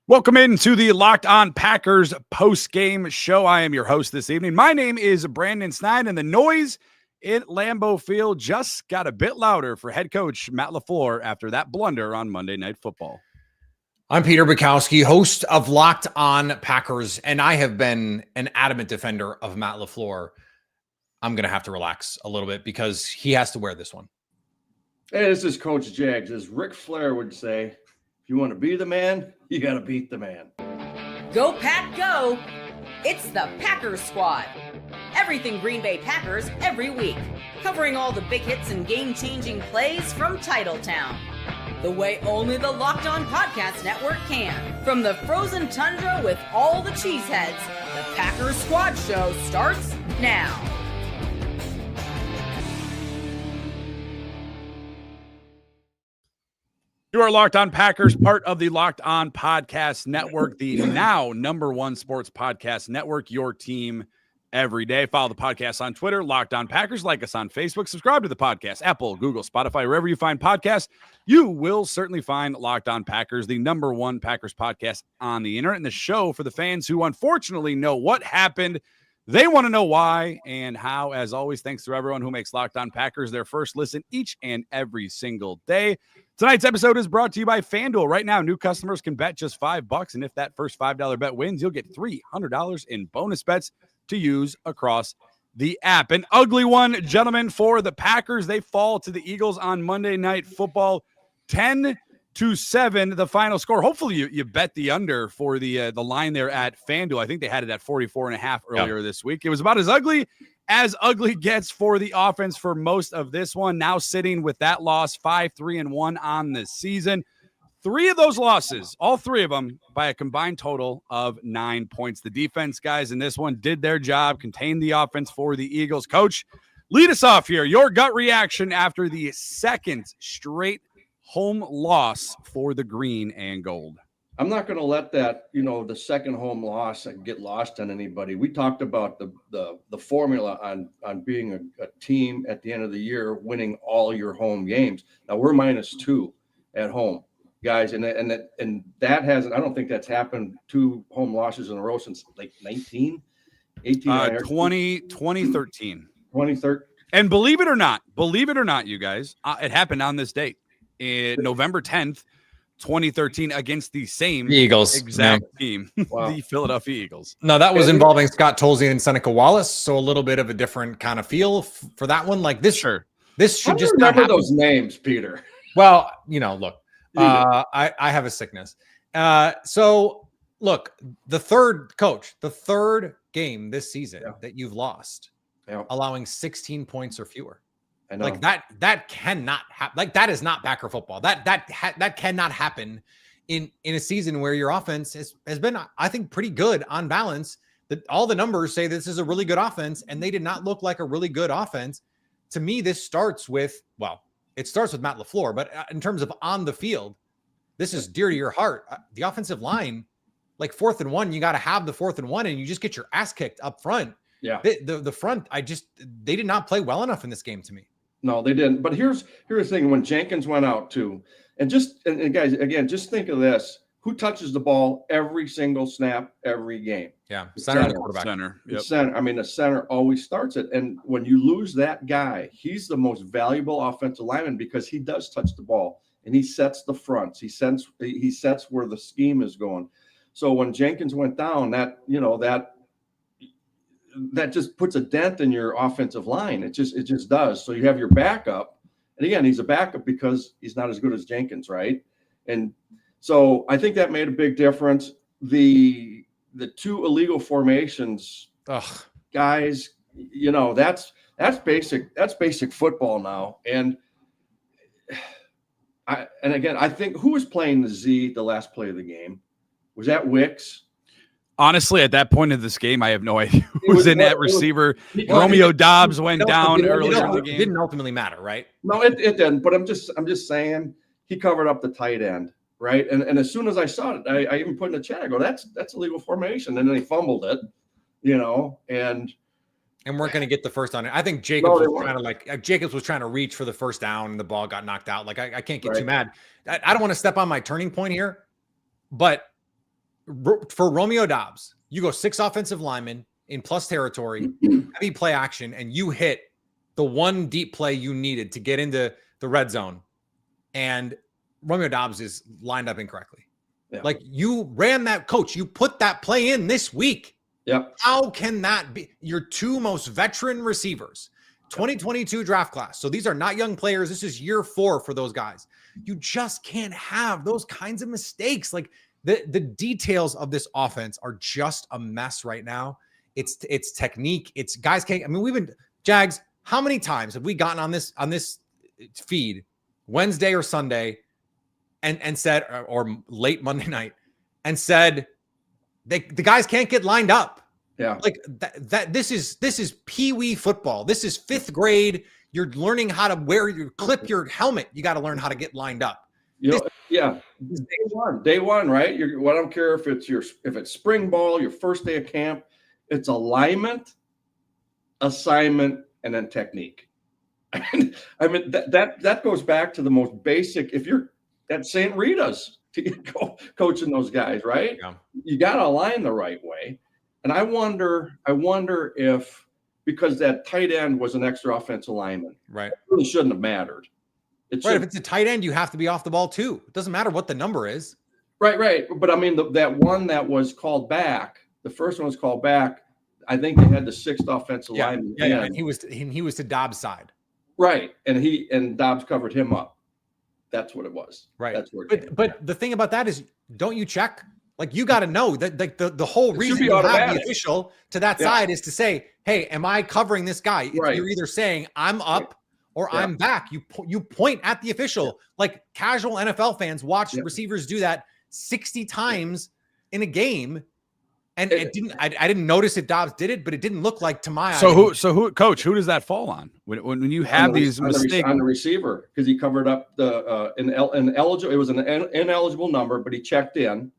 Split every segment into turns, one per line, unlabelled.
Welcome into the Locked On Packers post-game show. I am your host this evening. My name is Brandon Snide, and the noise in Lambeau Field just got a bit louder for head coach Matt LaFleur after that blunder on Monday Night Football.
I'm Peter Bukowski, host of Locked On Packers, and I have been an adamant defender of Matt LaFleur. I'm going to have to relax a little bit because he has to wear this one.
Hey, this is Coach Jags. As Ric Flair would say, if you want to be the man, you got to beat the man.
Go Pack Go! It's the Packers Squad. Everything Green Bay Packers every week. Covering all the big hits and game-changing plays from Titletown. The way only the Locked On Podcast Network can. From the frozen tundra with all the cheeseheads, the Packers Squad show starts now.
You are Locked On Packers, part of the Locked On Podcast Network, the now #1 sports podcast network, your team every day. Follow the podcast on Twitter, Locked On Packers. Like us on Facebook. Subscribe to the podcast, Apple, Google, Spotify, wherever you find podcasts. You will certainly find Locked On Packers, the #1 Packers podcast on the internet, and the show for the fans who unfortunately know what happened. They want to know why and how. As always, thanks to everyone who makes Locked On Packers their first listen each and every single day. Tonight's episode is brought to you by FanDuel. Right now, new customers can bet just $5, and if that first $5 bet wins, you'll get $300 in bonus bets to use across the app. An ugly one, gentlemen, for the Packers. They fall to the Eagles on Monday Night Football, 10-7, the final score. Hopefully you bet the under for the line there at FanDuel. I think they had it at 44.5 earlier this week. It was about as ugly gets for the offense for most of this one. Now sitting with that loss, 5-3-1 on the season. 3 of those losses, all 3 of them, by a combined total of 9 points. The defense guys in this one did their job, contained the offense for the Eagles. Coach, lead us off here. Your gut reaction after the second straight home loss for the green and gold.
I'm not going to let that, the second home loss get lost on anybody. We talked about the formula on being a team at the end of the year, winning all your home games. Now we're -2 at home, guys, and that hasn't. I don't think that's happened 2 home losses in a row since like 18,
2013.
2013.
And believe it or not, you guys, it happened on this date, November 10th. 2013 against the same exact team, wow. The Philadelphia Eagles.
No, that was involving Scott Tolzien and Seneca Wallace, so a little bit of a different kind of feel for that one. Like this, this should just
not remember those names, Peter.
Well, look, I have a sickness. So look, the third game this season that you've lost, allowing 16 points or fewer. I know. Like that cannot happen. Like that is not Packer football. That cannot happen in a season where your offense has been, I think, pretty good on balance. That all the numbers say this is a really good offense, and they did not look like a really good offense. To me, this starts with Matt LaFleur, but in terms of on the field, this is dear to your heart. The offensive line, like 4th and 1, you got to have the 4th and 1, and you just get your ass kicked up front. Yeah, the front, they did not play well enough in this game to me.
No, they didn't. But here's the thing: when Jenkins went out too, and guys, again, just think of this: who touches the ball every single snap, every game?
Yeah, center and the quarterback.
Yep. Center. I mean, the center always starts it. And when you lose that guy, he's the most valuable offensive lineman because he does touch the ball and he sets the fronts. He sets where the scheme is going. So when Jenkins went down, that just puts a dent in your offensive line. It just does. So you have your backup. And again, he's a backup because he's not as good as Jenkins, right? And so I think that made a big difference. The 2 illegal formations, guys, that's basic football now. And again, I think who was playing the Z the last play of the game? Was that Wicks?
Honestly, at that point of this game, I have no idea who was in at receiver. Romeo Dobbs went down earlier in the game.
It didn't ultimately matter, right?
No, it didn't. But I'm just saying he covered up the tight end, right? And as soon as I saw it, I even put in the chat. I go, that's a legal formation. And then he fumbled it, and
weren't going to get the first on it. I think Jacobs was trying to reach for the first down, and the ball got knocked out. Like I can't get too mad. I don't want to step on my turning point here, but for Romeo Doubs, you go 6 offensive linemen in plus territory, heavy play action, and you hit the one deep play you needed to get into the red zone. And Romeo Doubs is lined up incorrectly. Yeah. Like, you ran that, coach, you put that play in this week.
Yep.
How can that be your 2 most veteran receivers, 2022 draft class? So these are not young players. This is year 4 for those guys. You just can't have those kinds of mistakes. Like, the details of this offense are just a mess right now. It's technique. It's guys can't. I mean, we've been Jags. How many times have we gotten on this feed Wednesday or Sunday and said, or late Monday night, and said the guys can't get lined up?
Yeah.
Like that this is pee-wee football. This is 5th grade. You're learning how to clip your helmet. You got to learn how to get lined up.
Yeah. Day one, right? I don't care if it's spring ball, your first day of camp, it's alignment, assignment, and then technique. I mean, that goes back to the most basic. If you're at St. Rita's coaching those guys, right? Yeah. You got to align the right way. And I wonder if, because that tight end was an extra offensive lineman,
right?
It really shouldn't have mattered.
If it's a tight end, you have to be off the ball too. It doesn't matter what the number is.
Right. But I mean, that one that was called back, the first one was called back. I think they had the 6th offensive lineman.
Yeah. And he was to Dobbs' side.
Right. And Dobbs covered him up. That's what it was.
Right.
That's where
but the thing about that is, don't you check? Like, you got to know that, like, the whole reason you have the official to that side is to say, hey, am I covering this guy? Right. You're either saying I'm up or I'm back. You point at the official. Like, casual NFL fans watch receivers do that 60 times in a game. And I didn't notice that Dobbs did it, but it didn't look like to my eye.
So who, coach, who does that fall on when you have these mistakes
on the receiver? Because he covered up the ineligible. It was an ineligible number, but he checked in,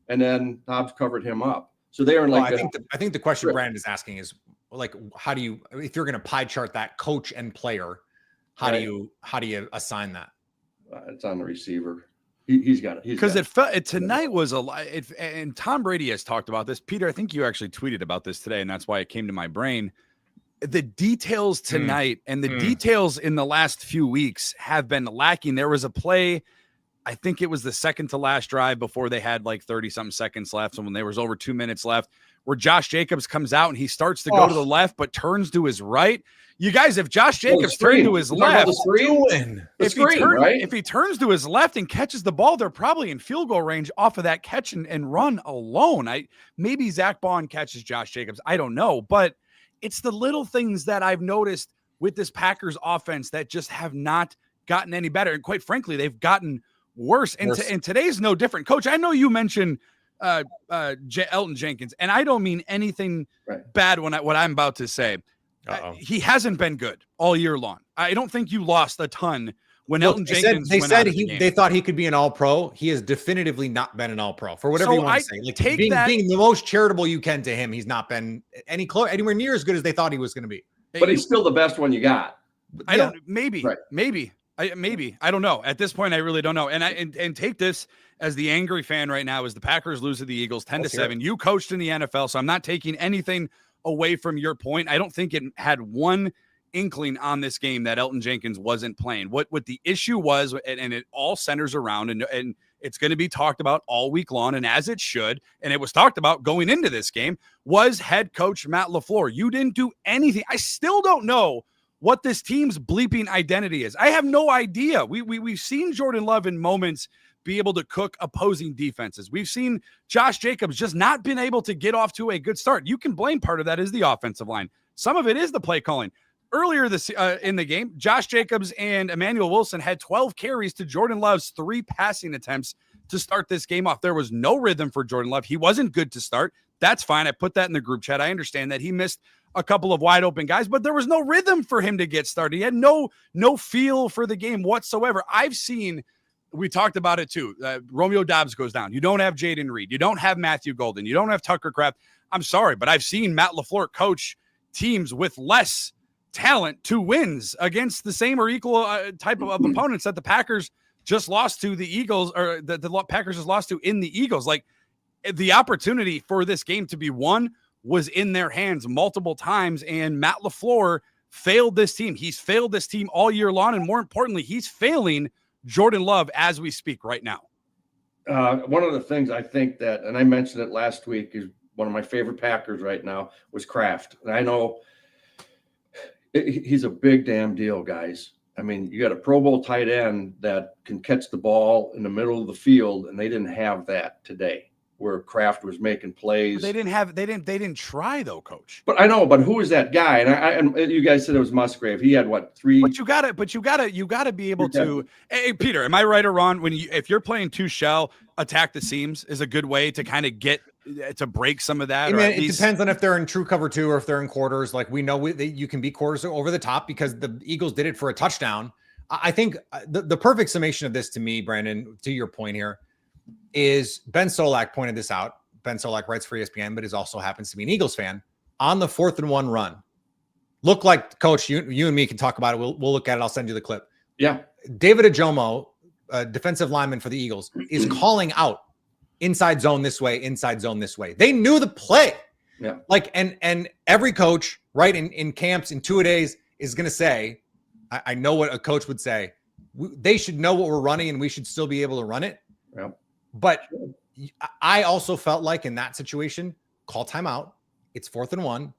and then Dobbs covered him up. So they are like.
I think the question Brandon is asking is, like, how do you, if you're going to pie chart that coach and player, how do you assign that?
It's on the receiver. He's got it.
Because tonight was and Tom Brady has talked about this. Peter, I think you actually tweeted about this today, and that's why it came to my brain. The details tonight and the details in the last few weeks have been lacking. There was a play, I think it was the second to last drive before they had like 30-something seconds left, and when there was over 2 minutes left, where Josh Jacobs comes out and he starts to go to the left but turns to his right. You guys, if Josh Jacobs turned to his left, if he turns to his left and catches the ball, they're probably in field goal range off of that catch and run alone. Maybe Zach Bond catches Josh Jacobs. I don't know, but it's the little things that I've noticed with this Packers offense that just have not gotten any better. And quite frankly, they've gotten worse. And today's no different. Coach, I know you mentioned Elton Jenkins, and I don't mean anything bad what I'm about to say. He hasn't been good all year long. I don't think you lost a ton when Elton Jenkins. They said
they thought he could be an All-Pro. He has definitively not been an All-Pro for whatever you want to say. Like, being the most charitable you can to him, he's not been anywhere near as good as they thought he was going to be.
But he's still the best one you got.
I don't. Maybe. I don't know. At this point, I really don't know. And take this as the angry fan right now, as the Packers lose to the Eagles 10-7. You coached in the NFL, so I'm not taking anything away from your point. I don't think it had one inkling on this game that Elton Jenkins wasn't playing. What the issue was, and it all centers around, and it's going to be talked about all week long, and as it should, and it was talked about going into this game, was head coach Matt LaFleur. You didn't do anything. I still don't know what this team's bleeping identity is. I have no idea. We've seen Jordan Love in moments be able to cook opposing defenses. We've seen Josh Jacobs just not been able to get off to a good start. You can blame part of that is the offensive line. Some of it is the play calling. Earlier in the game, Josh Jacobs and Emmanuel Wilson had 12 carries to Jordan Love's 3 passing attempts to start this game off. There was no rhythm for Jordan Love. He wasn't good to start. That's fine. I put that in the group chat. I understand that he missed a couple of wide open guys, but there was no rhythm for him to get started. He had no feel for the game whatsoever. We talked about it too. Romeo Doubs goes down. You don't have Jaden Reed. You don't have Matthew Golden. You don't have Tucker Kraft. I'm sorry, but I've seen Matt LaFleur coach teams with less talent to wins against the same or equal type of opponents that the Packers just lost to the Eagles, or the Packers just lost to in the Eagles. Like, the opportunity for this game to be won was in their hands multiple times, and Matt LaFleur failed this team. He's failed this team all year long, and more importantly, he's failing Jordan Love as we speak right now.
One of the things I think that, and I mentioned it last week, is one of my favorite Packers right now was Kraft. And I know he's a big damn deal, guys. I mean, you got a Pro Bowl tight end that can catch the ball in the middle of the field, and they didn't have that today, where Kraft was making plays.
They didn't try though, Coach.
But I know, but who is that guy? And you guys said it was Musgrave. He had what, 3?
But you gotta be able to. Hey, Peter, am I right or wrong? If you're playing two shell, attack the seams is a good way to kind of get to break some of that.
It depends on if they're in true cover 2 or if they're in quarters. Like we know you can be quarters over the top because the Eagles did it for a touchdown. I think the perfect summation of this to me, Brandon, to your point here, is Ben Solak pointed this out. Ben Solak writes for ESPN, but also happens to be an Eagles fan. On the 4th and 1 run, look like, Coach, you and me can talk about it. We'll look at it. I'll send you the clip.
Yeah.
David Ajomo, defensive lineman for the Eagles, is calling out inside zone this way, inside zone this way. They knew the play.
Yeah.
Like, and every coach, right, in camps, in 2-a-days is going to say, I know what a coach would say. They should know what we're running and we should still be able to run it.
Yeah.
But I also felt like in that situation, call timeout. It's 4th and 1.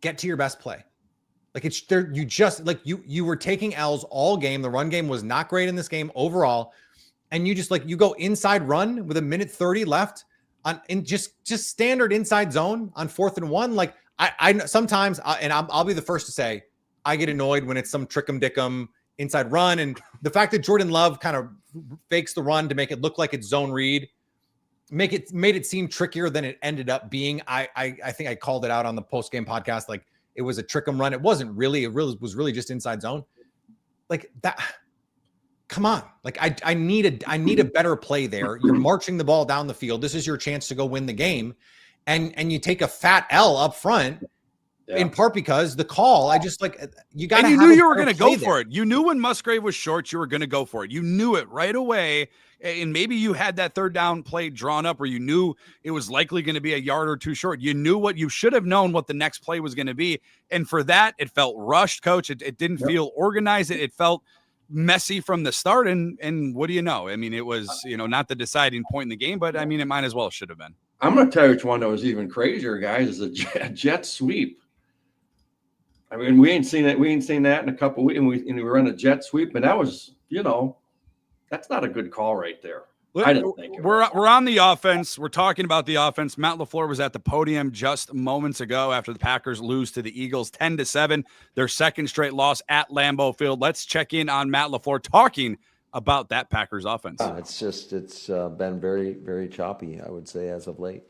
Get to your best play. Like it's there. You just like you were taking L's all game. The run game was not great in this game overall. And you just you go inside run with 1:30 left in just standard inside zone on 4th and 1. Like I sometimes, and I'll be the first to say, I get annoyed when it's some trickum dickum inside run. And the fact that Jordan Love kind of fakes the run to make it look like it's zone read, made it seem trickier than it ended up being. I think I called it out on the post game podcast. Like it was a trickum run. It wasn't really, was really just inside zone. Like that. Come on. Like I need a better play there. You're marching the ball down the field. This is your chance to go win the game. And you take a fat L up front. Yeah. In part because the call, I just you got.
And you knew you were going to go for it. You knew when Musgrave was short, you were going to go for it. You knew it right away. And maybe you had that 3rd down play drawn up where you knew it was likely going to be a yard or 2 short. You knew what you should have known what the next play was going to be. And for that, it felt rushed, Coach. It didn't feel organized. It felt messy from the start. And what do you know? I mean, it was, not the deciding point in the game, but I mean, it might as well should have been.
I'm going to tell you which one that was even crazier, guys, is a jet sweep. I mean, we ain't seen it. We ain't seen that in a couple of weeks, and we run a jet sweep, and that was, that's not a good call right there. I didn't think it was.
We're on the offense. We're talking about the offense. Matt LaFleur was at the podium just moments ago after the Packers lose to the Eagles 10-7, their 2nd straight loss at Lambeau Field. Let's check in on Matt LaFleur talking about that Packers offense.
It's been very, very choppy, I would say, as of late.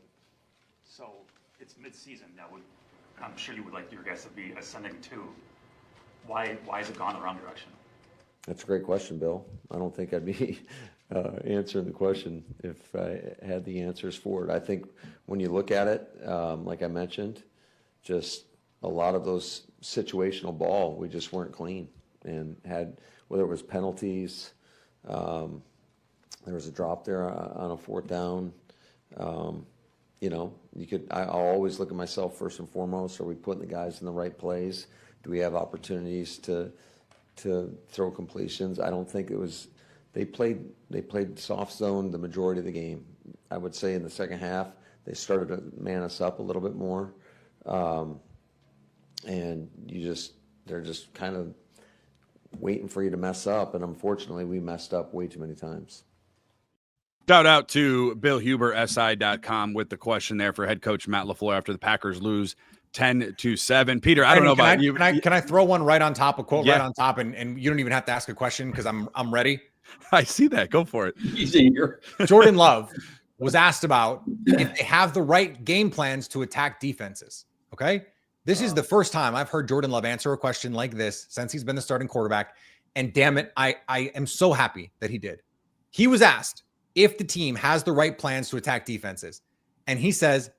So it's mid-season now. I'm sure you would like your guys to be ascending too. Why has it gone the wrong direction?
That's a great question, Bill. I don't think I'd be answering the question if I had the answers for it. I think when you look at it, like I mentioned, just a lot of those situational ball, we just weren't clean and had, whether it was penalties, there was a drop there on a 4th down. I'll always look at myself first and foremost. Are we putting the guys in the right plays? Do we have opportunities to throw completions? I don't think it was. They played soft zone the majority of the game. I would say in the second half they started to man us up a little bit more, and they're just kind of waiting for you to mess up. And unfortunately, we messed up way too many times.
Shout out to BillHuber.si.com with the question there for head coach Matt LaFleur after the Packers lose 10-7. Peter, I don't know about you.
Can I throw one right on top, a quote right on top, and you don't even have to ask a question because I'm ready.
I see that. Go for it.
He's eager.
Jordan Love was asked about if they have the right game plans to attack defenses. Okay. This is the first time I've heard Jordan Love answer a question like this since he's been the starting quarterback. And damn it, I am so happy that he did. He was asked if the team has the right plans to attack defenses. And he says,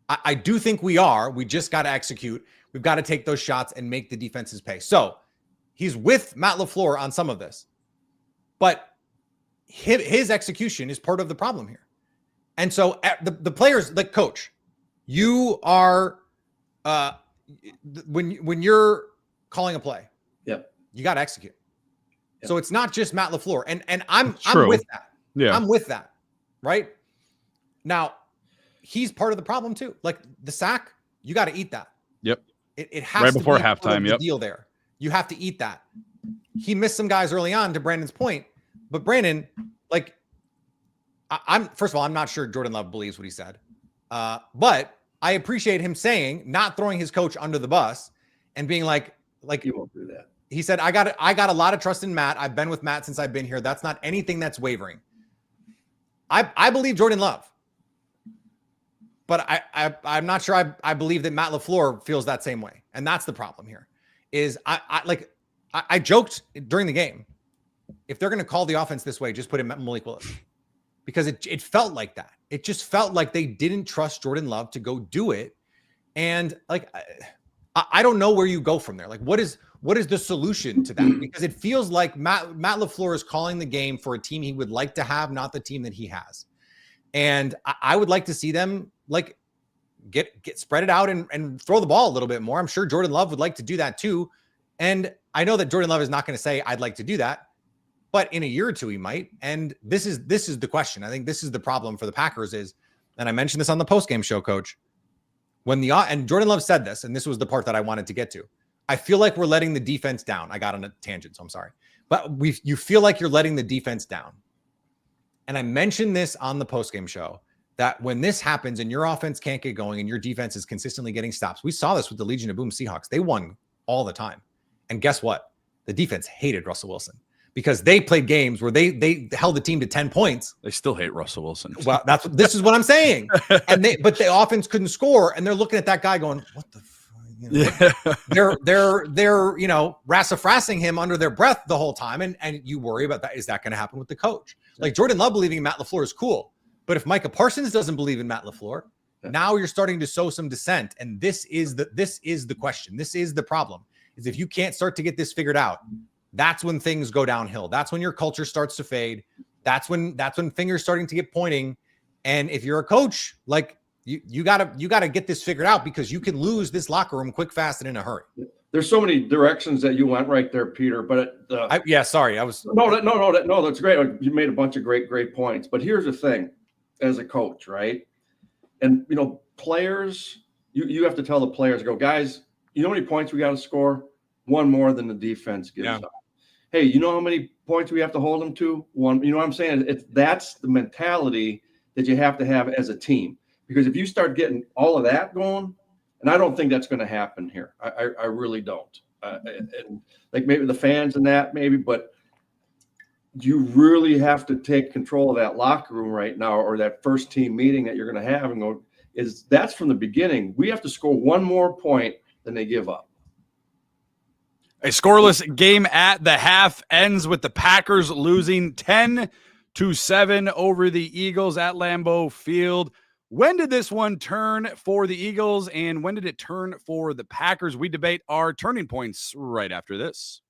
I do think we are. We just got to execute. We've got to take those shots and make the defenses pay. So he's with Matt LaFleur on some of this. But his execution is part of the problem here. And so the players, like coach, you are when you're calling a play, you got to execute. Yep. So it's not just Matt LaFleur, and I'm with that. Yeah, I'm with that. Right now, he's part of the problem too. Like the sack, you got to eat that.
Yep.
It has
right
to
before
be
halftime.
The deal there. You have to eat that. He missed some guys early on, to Brandon's point, but Brandon, like, I'm first of all, I'm not sure Jordan Love believes what he said, but I appreciate him saying, not throwing his coach under the bus and being like
you won't do that.
He said, I got a lot of trust in Matt. I've been with Matt since I've been here. That's not anything that's wavering. I believe Jordan Love, but I'm not sure I believe that Matt LaFleur feels that same way. And that's the problem here is I joked during the game, if they're going to call the offense this way, just put in Malik Willis, because it felt like that. It just felt like they didn't trust Jordan Love to go do it. And like, I don't know where you go from there. Like, what is the solution to that? Because it feels like Matt LaFleur is calling the game for a team he would like to have, not the team that he has. And I would like to see them like get spread it out and throw the ball a little bit more. I'm sure Jordan Love would like to do that too. And I know that Jordan Love is not going to say, I'd like to do that, but in a year or two, he might. And this is the question. I think this is the problem for the Packers is, and I mentioned this on the postgame show, Coach, and Jordan Love said this, and this was the part that I wanted to get to. I feel like we're letting the defense down. I got on a tangent, so I'm sorry. But you feel like you're letting the defense down. And I mentioned this on the postgame show, that when this happens and your offense can't get going and your defense is consistently getting stops, we saw this with the Legion of Boom Seahawks. They won all the time. And guess what? The defense hated Russell Wilson because they played games where they held the team to 10 points.
They still hate Russell Wilson.
Well, this is what I'm saying. But the offense couldn't score. And they're looking at that guy going, what the they're rassafrassing him under their breath the whole time. And you worry about that. Is that going to happen with the coach? Like Jordan Love believing in Matt LaFleur is cool. But if Micah Parsons doesn't believe in Matt LaFleur, now you're starting to sow some dissent. And this is the question. This is the problem, is if you can't start to get this figured out, that's when things go downhill. That's when your culture starts to fade. That's when fingers starting to get pointing. And if you're a coach, like you gotta get this figured out, because you can lose this locker room quick, fast, and in a hurry.
There's so many directions that you went right there, Peter. But
sorry, I was
no, that's great. You made a bunch of great points. But here's the thing, as a coach, right? And players, you have to tell the players, go, guys, you know how many points we got to score? One more than the defense gives up. Hey, you know how many points we have to hold them to? One. You know what I'm saying? That's the mentality that you have to have as a team. Because if you start getting all of that going, and I don't think that's going to happen here. I really don't. And like maybe the fans and that maybe, but you really have to take control of that locker room right now, or that first team meeting that you're going to have, and go, that's from the beginning. We have to score one more point than they give up.
A scoreless game at the half ends with the Packers losing 10-7 over the Eagles at Lambeau Field. When did this one turn for the Eagles, and when did it turn for the Packers? We debate our turning points right after this.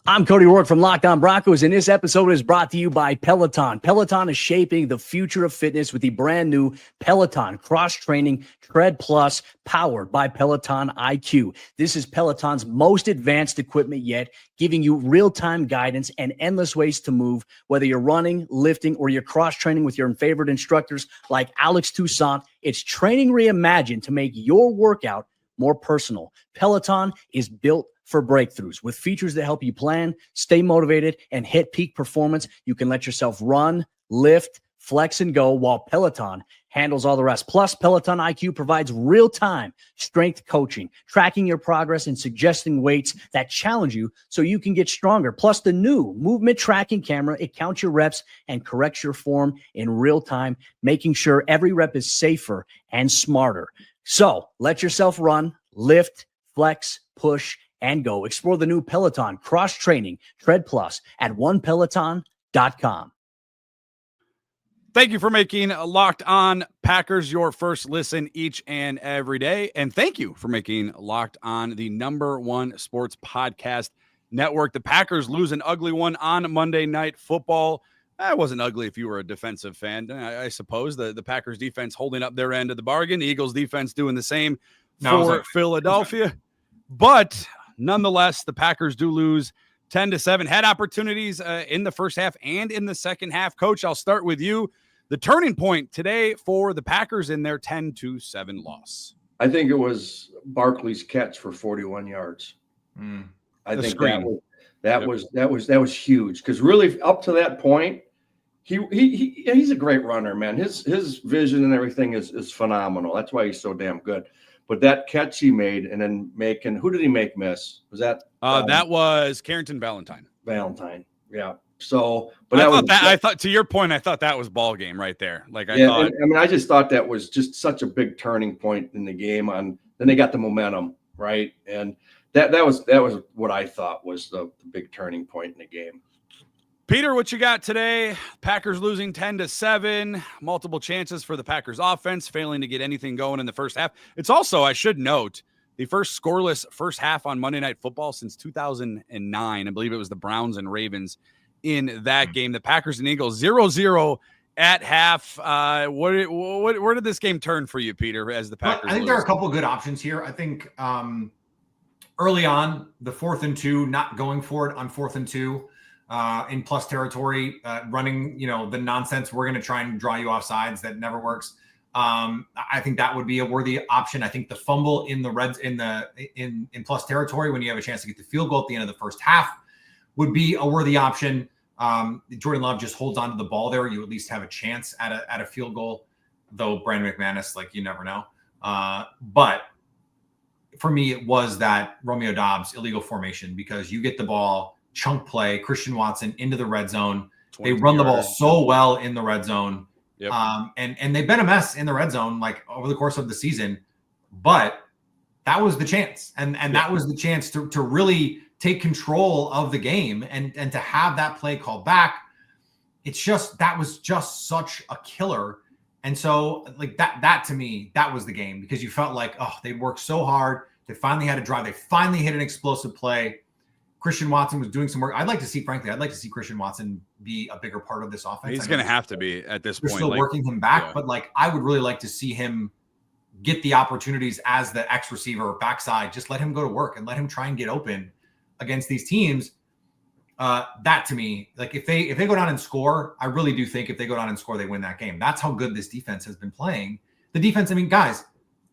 I'm Cody Rourke from Locked On Broncos, and this episode is brought to you by Peloton. Peloton is shaping the future of fitness with the brand new Peloton Cross-Training Tread Plus, powered by Peloton IQ. This is Peloton's most advanced equipment yet, giving you real-time guidance and endless ways to move, whether you're running, lifting, or you're cross-training with your favorite instructors like Alex Toussaint. It's training reimagined to make your workout more personal. Peloton is built for breakthroughs. With features that help you plan, stay motivated, and hit peak performance, you can let yourself run, lift, flex, and go, while Peloton handles all the rest. Plus, Peloton IQ provides real-time strength coaching, tracking your progress and suggesting weights that challenge you so you can get stronger. Plus, the new movement tracking camera, it counts your reps and corrects your form in real time, making sure every rep is safer and smarter. So, let yourself run, lift, flex, push, and go. Explore the new Peloton Cross-Training Tread Plus at onepeloton.com.
Thank you for making Locked On Packers your first listen each and every day. And thank you for making Locked On the #1 sports podcast network. The Packers lose an ugly one on Monday Night Football. That wasn't ugly if you were a defensive fan. I suppose the Packers defense holding up their end of the bargain. The Eagles defense doing the same for Philadelphia. But nonetheless, the Packers do lose 10-7. Had opportunities in the first half and in the second half. Coach, I'll start with you. The turning point today for the Packers in their 10-7 loss.
I think it was Barkley's catch for 41 yards. I think that was huge, because really up to that point, he's a great runner, man. His vision and everything is phenomenal. That's why he's so damn good. But that catch he made, and then who did he make miss? Was that
that was Carrington Valentine.
Yeah. So, but
I thought to your point, I thought that was ball game right there. Like
I just thought that was just such a big turning point in the game. Then they got the momentum, right? And that was what I thought was the big turning point in the game.
Peter, what you got today? Packers losing 10-7. Multiple chances for the Packers offense, failing to get anything going in the first half. It's also, I should note, the first scoreless first half on Monday Night Football since 2009. I believe it was the Browns and Ravens in that game. The Packers and Eagles 0-0 at half. Where did this game turn for you, Peter, as the Packers?
I think there are a couple of good options here. I think early on, the 4th and 2, not going for it on 4th and 2 in plus territory, running, the nonsense. We're going to try and draw you off sides. That never works. I think that would be a worthy option. I think the fumble in the Reds in plus territory, when you have a chance to get the field goal at the end of the first half, would be a worthy option. Jordan Love just holds onto the ball there. You at least have a chance at a field goal, though Brandon McManus, you never know. But for me, it was that Romeo Doubs illegal formation, because you get the ball, chunk play, Christian Watson into the red zone. They run the ball so well in the red zone.
Yep.
And they've been a mess in the red zone, over the course of the season, but that was the chance. And that was the chance to really take control of the game and to have that play called back. That was just such a killer. And so that to me, that was the game, because you felt like, they worked so hard. They finally had a drive. They finally hit an explosive play. Christian Watson was doing some work. I'd like to see Christian Watson be a bigger part of this offense.
He's going to have to be at this point.
They're still working him back, but I would really like to see him get the opportunities as the X receiver backside. Just let him go to work and let him try and get open against these teams. That to me, if they go down and score, I really do think if they go down and score, they win that game. That's how good this defense has been playing. The defense, guys,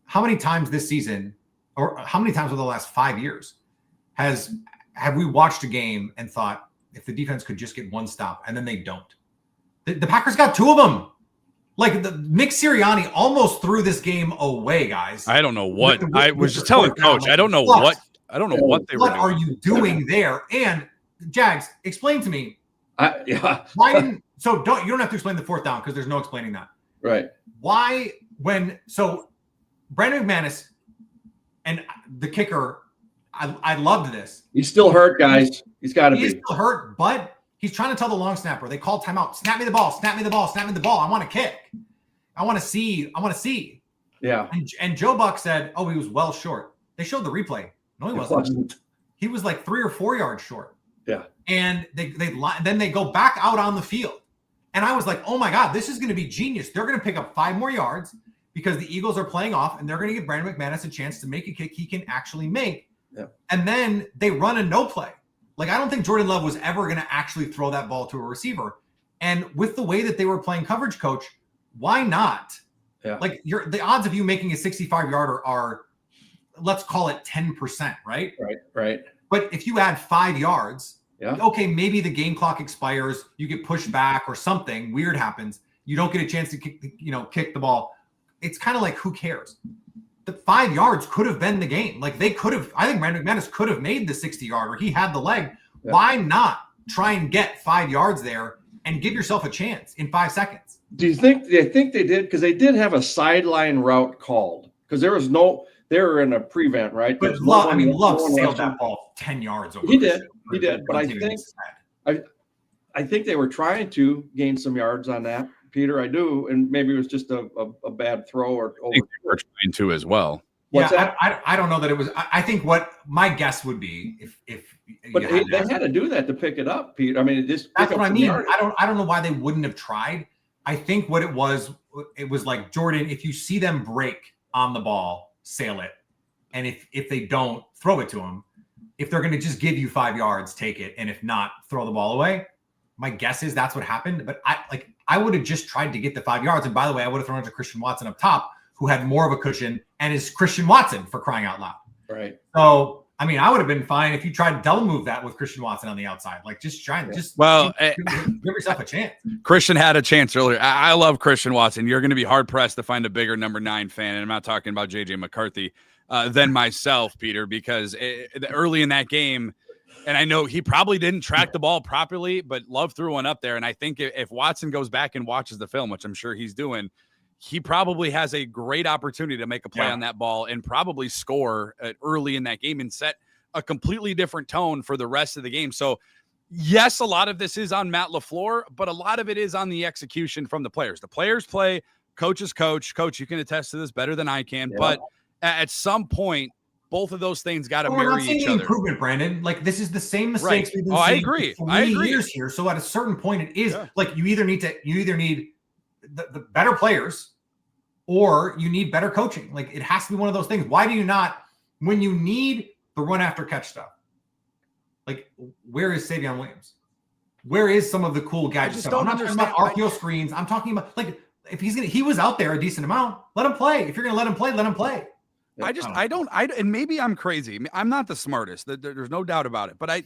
how many times this season, or how many times over the last 5 years have we watched a game and thought, if the defense could just get one stop, and then they don't? The Packers got 2 of them. Nick Sirianni almost threw this game away, guys.
I don't know what I was just telling Coach. I don't know what they were doing.
What are you doing there? And Jags, explain to me. Why didn't? You don't have to explain the 4th down, because there's no explaining that.
Right.
Why Brandon McManus and the kicker. I loved this.
He's still hurt, guys. He's got to be.
He's still hurt, but he's trying to tell the long snapper. They called timeout. Snap me the ball. Snap me the ball. Snap me the ball. I want to kick. I want to see.
Yeah.
And Joe Buck said, he was well short. They showed the replay. No, he wasn't. He was 3 or 4 yards short.
Yeah.
And then they go back out on the field. And I was like, oh my God, this is going to be genius. They're going to pick up 5 more yards, because the Eagles are playing off, and they're going to give Brandon McManus a chance to make a kick he can actually make.
Yeah.
And then they run a no play. I don't think Jordan Love was ever going to actually throw that ball to a receiver. And with the way that they were playing coverage, Coach, why not?
Yeah.
The odds of you making a 65-yarder are, let's call it 10%, right?
Right.
But if you add 5 yards,
yeah,
okay, maybe the game clock expires, you get pushed back or something weird happens. You don't get a chance to kick the ball. It's kind of who cares? The 5 yards could have been the game. They could have. I think Brandon McManus could have made the 60-yarder. He had the leg. Yeah. Why not try and get 5 yards there and give yourself a chance in 5 seconds?
Do you think they did? Because they did have a sideline route called. Because they were in a prevent, right?
But Love sailed that ball 10 yards over.
He did. But I think they were trying to gain some yards on that, Peter. I do, and maybe it was just a bad throw or over.
I think they were trying to as well.
I don't know that it was. I think what my guess would be if
but they had to do that to pick it up, Pete. I mean, that's
what I mean. I don't know why they wouldn't have tried. I think what it was like, Jordan, if you see them break on the ball, sail it. And if they don't, throw it to them. If they're going to just give you 5 yards, take it. And if not, throw the ball away. My guess is that's what happened. But I would have just tried to get the 5 yards. And by the way, I would have thrown it to Christian Watson up top, who had more of a cushion and is Christian Watson, for crying out loud.
Right.
So, I mean, I would have been fine if you tried to double move that with Christian Watson on the outside. Like, just try and give yourself a chance.
Christian had a chance earlier. I love Christian Watson. You're going to be hard-pressed to find a bigger number 9 fan, and I'm not talking about J.J. McCarthy, than myself, Peter, because early in that game, and I know he probably didn't track the ball properly, but Love threw one up there, and I think if Watson goes back and watches the film, which I'm sure he's doing, he probably has a great opportunity to make a play on that ball and probably score early in that game and set a completely different tone for the rest of the game. So, yes, a lot of this is on Matt LaFleur, but a lot of it is on the execution from the players. The players play, coaches coach. Coach, you can attest to this better than I can, but at some point, both of those things got to marry each other.
Improvement, Brandon. Like, this is the same mistakes we've been seeing
I agree.
for 3 years here. So at a certain point, it is like you either need the better players or you need better coaching. Like, it has to be one of those things. Why do you not, when you need the run after catch stuff, like, where is Savion Williams? Where is some of the cool gadgets? I'm not talking about RPO screens. I'm talking about, like, if he was out there a decent amount, let him play. If you're going to let him play, let him play.
And maybe I'm crazy. I'm not the smartest. There's no doubt about it. But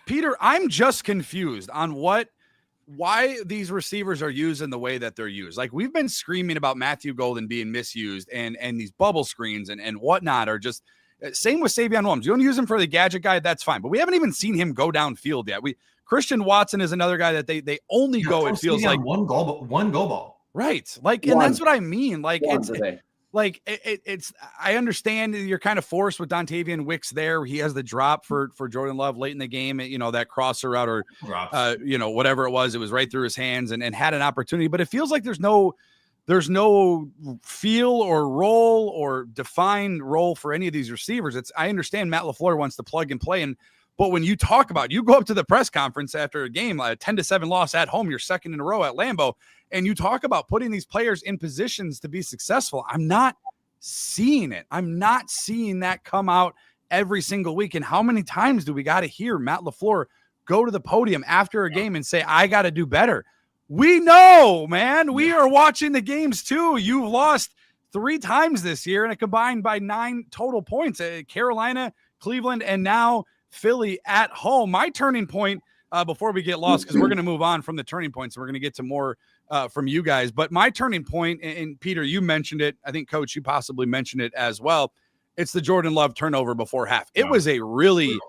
Peter, I'm just confused on why these receivers are used in the way that they're used. Like, we've been screaming about Matthew Golden being misused and these bubble screens and whatnot are just same with Savion Williams. You want to use him for the gadget guy, that's fine. But we haven't even seen him go downfield yet. Christian Watson is another guy that they only go, it feels like
one go ball.
Right. Like, and that's what I mean. Like, it's I understand you're kind of forced with Dontavian Wicks there. He has the drop for Jordan Love late in the game, that crosser route or whatever it was right through his hands and had an opportunity, but it feels like there's no feel or role or defined role for any of these receivers. I understand Matt LaFleur wants to plug and play, but when you talk about, you go up to the press conference after a game, a 10-7 loss at home, your second in a row at Lambeau, and you talk about putting these players in positions to be successful. I'm not seeing it. I'm not seeing that come out every single week. And how many times do we got to hear Matt LaFleur go to the podium after a game and say, I got to do better? We know, man. We are watching the games too. You've lost 3 times this year and it combined by 9 total points. Carolina, Cleveland, and now Philly at home. My turning point, before we get lost, because we're going to move on from the turning points, and we're going to get to more from you guys. But my turning point, and Peter, you mentioned it. I think, Coach, you possibly mentioned it as well. It's the Jordan Love turnover before half. It was a really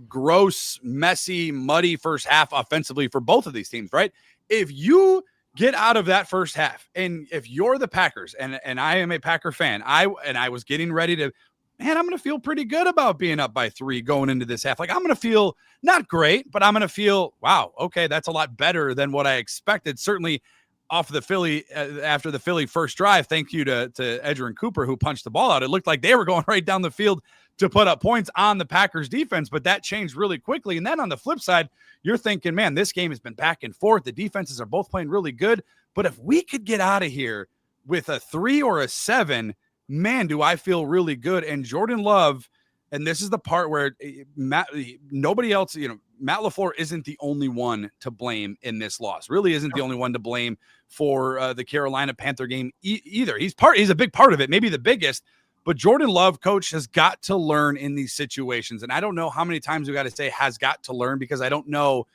gross, messy, muddy first half offensively for both of these teams, right? If you get out of that first half, and if you're the Packers, and I am a Packer fan, I was getting ready to, man, I'm going to feel pretty good about being up by 3 going into this half. Like, I'm going to feel not great, but I'm going to feel, wow, okay, that's a lot better than what I expected. Certainly off the Philly, after the Philly first drive, thank you to Edgerrin Cooper, who punched the ball out. It looked like they were going right down the field to put up points on the Packers defense, but that changed really quickly. And then on the flip side, you're thinking, man, this game has been back and forth. The defenses are both playing really good, but if we could get out of here with a 3 or a 7, man, do I feel really good. And Jordan Love, and this is the part where nobody else, Matt LaFleur isn't the only one to blame in this loss. Really isn't the only one to blame for the Carolina Panther game either. He's a big part of it, maybe the biggest. But Jordan Love, Coach, has got to learn in these situations. And I don't know how many times we got to say has got to learn, because I don't know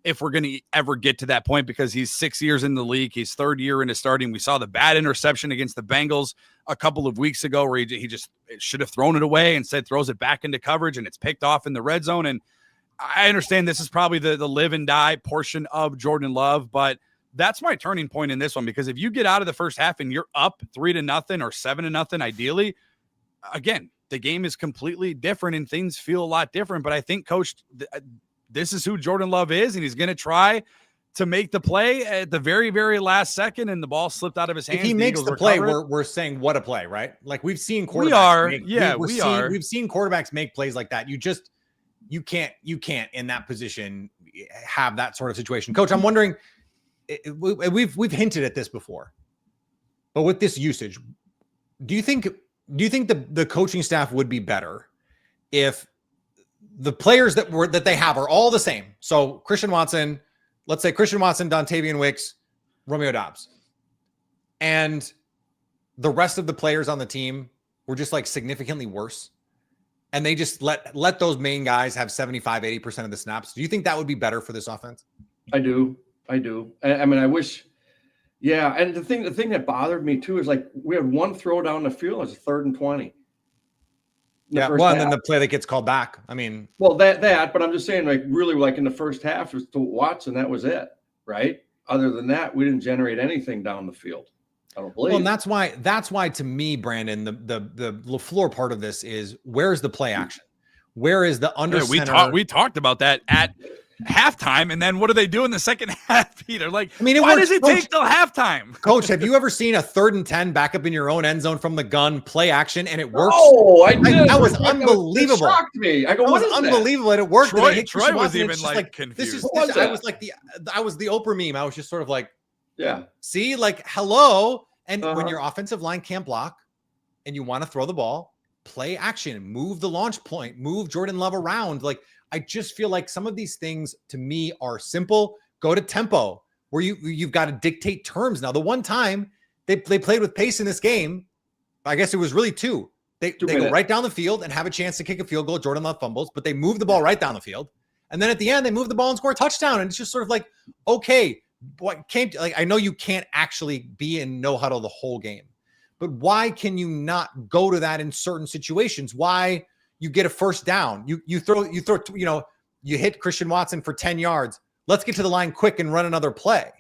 if we're going to ever get to that point, because he's 6 years in the league. He's 3rd year into starting. We saw the bad interception against the Bengals a couple of weeks ago where he just should have thrown it away, instead throws it back into coverage and it's picked off in the red zone. And I understand this is probably the live and die portion of Jordan Love, but that's my turning point in this one, because if you get out of the first half and you're up 3-0 or 7-0, ideally, again, the game is completely different and things feel a lot different. But I think, Coach, this is who Jordan Love is, and he's going to try to make the play at the very, very last second, and the ball slipped out of his hands.
If he makes the play, we're saying what a play, right? Like we've seen quarterbacks. We've seen quarterbacks make plays like that. You can't in that position have that sort of situation. Coach, I'm wondering, we've hinted at this before, but with this usage, do you think the coaching staff would be better if the players that they have are all the same? So Christian Watson, let's say Christian Watson, Dontavian Wicks, Romeo Doubs, and the rest of the players on the team were just like significantly worse, and they just let those main guys have 75-80% of the snaps. Do you think that would be better for this offense?
I do. I mean, I wish. Yeah, and the thing that bothered me too is like we had one throw down the field. It was 3rd and 20.
Yeah, well, and then the play that gets called back. I mean,
well, that, but I'm just saying, like, really, like in the first half, it was to Watson. That was it, right? Other than that, we didn't generate anything down the field. I don't believe.
Well, and that's why to me, Brandon, the LaFleur part of this is where's the play action? Where is the under center?
We talked about that at halftime, and then what do they do in the second half, Peter? Like,
I mean,
why does it take till halftime?
Coach, have you ever seen a 3rd and 10 back up in your own end zone from the gun, play action, and it works?
Oh, I did.
That was unbelievable.
It shocked me. I go,
what is unbelievable that it worked.
Troy was even like confused.
I was the Oprah meme. I was just sort of like,
yeah.
See, like, hello. And when your offensive line can't block and you want to throw the ball, play action, move the launch point, move Jordan Love around. Like, I just feel like some of these things to me are simple. Go to tempo where you've got to dictate terms. Now, the one time they played with pace in this game, I guess it was really 2. They go right down the field and have a chance to kick a field goal. Jordan Love fumbles, but they move the ball right down the field. And then at the end, they move the ball and score a touchdown. And it's just sort of like, okay, I know you can't actually be in no huddle the whole game, but why can you not go to that in certain situations? Why you get a first down? You hit Christian Watson for 10 yards. Let's get to the line quick and run another play.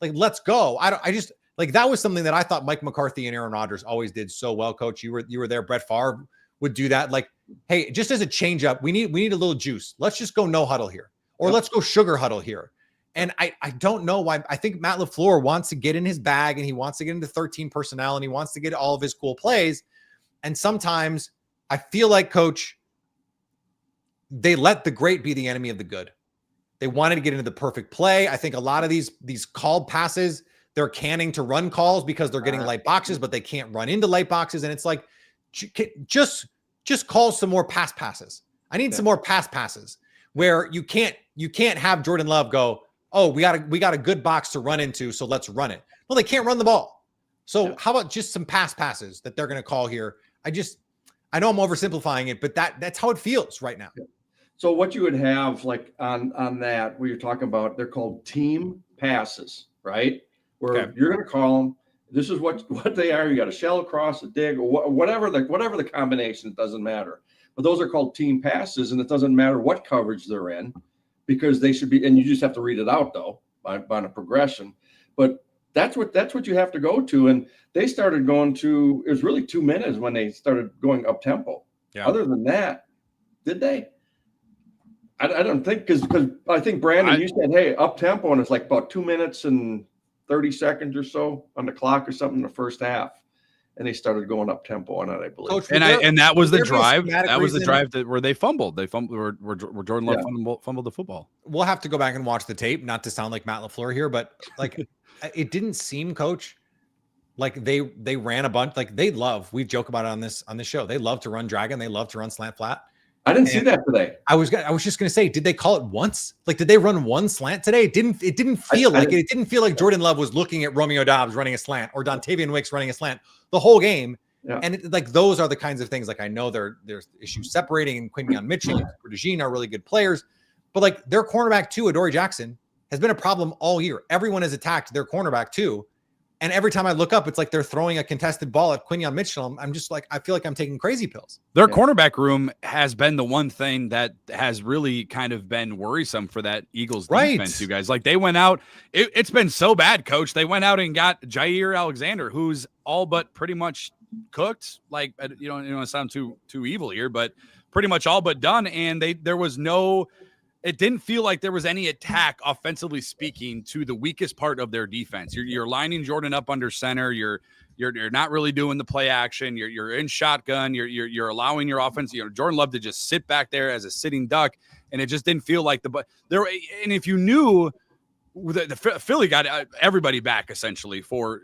Like, let's go. That was something that I thought Mike McCarthy and Aaron Rodgers always did so well, Coach. You were there. Brett Favre would do that. Like, hey, just as a change up, we need a little juice. Let's just go no huddle here, or let's go sugar huddle here. And I don't know why. I think Matt LaFleur wants to get in his bag and he wants to get into 13 personnel and he wants to get all of his cool plays. And sometimes I feel like, Coach, they let the great be the enemy of the good. They wanted to get into the perfect play. I think a lot of these called passes, they're canning to run calls because they're getting light boxes, but they can't run into light boxes. And it's like, just call some more pass passes. I need some more pass passes where you can't have Jordan Love go, oh, we got a good box to run into, so let's run it. Well, they can't run the ball. So how about just some pass passes that they're going to call here? I know I'm oversimplifying it, but that's how it feels right now.
Yeah. So what you would have like on that, where you're talking about, they're called team passes, right? Where you're going to call them. This is what they are. You got a shell across, a dig, or whatever the combination. It doesn't matter. But those are called team passes, and it doesn't matter what coverage they're in, because they should be, and you just have to read it out though by a progression. But that's what you have to go to. And they started going to, it was really 2 minutes when they started going up tempo. Yeah. Other than that, did they? I don't think, because I think, Brandon, you said, hey, up tempo, and it's like about 2 minutes and 30 seconds or so on the clock or something in the first half. And they started going up tempo on it, I believe.
Coach, and that was the drive. That was the drive where they fumbled. They fumbled where Jordan Love fumbled the football.
We'll have to go back and watch the tape, not to sound like Matt LaFleur here, but like it didn't seem, Coach, like they ran a bunch. Like we joke about it on this show. They love to run dragon. They love to run slant flat.
I didn't see that today.
I was just going to say, did they call it once? Like, did they run one slant today? It didn't feel like Jordan Love was looking at Romeo Doubs running a slant or Dontavian Wicks running a slant the whole game. Yeah. And those are the kinds of things, like, I know there's issues separating, and Quimion Mitchell and DeJean are really good players, but like their cornerback too, Adoree Jackson, has been a problem all year. Everyone has attacked their cornerback too. And every time I look up, it's like they're throwing a contested ball at Quimion Mitchell. I'm just like, I feel like I'm taking crazy pills.
Their cornerback room has been the one thing that has really kind of been worrisome for that Eagles defense, you guys. Like, they went out. It's been so bad, Coach. They went out and got Jair Alexander, who's all but pretty much cooked. Like, you don't sound too evil here, but pretty much all but done. And there was no it didn't feel like there was any attack, offensively speaking, to the weakest part of their defense. You're lining Jordan up under center. You're not really doing the play action. You're in shotgun. You're allowing your offense. Jordan Love to just sit back there as a sitting duck, and it just didn't feel like there. And if you knew. The Philly got everybody back essentially for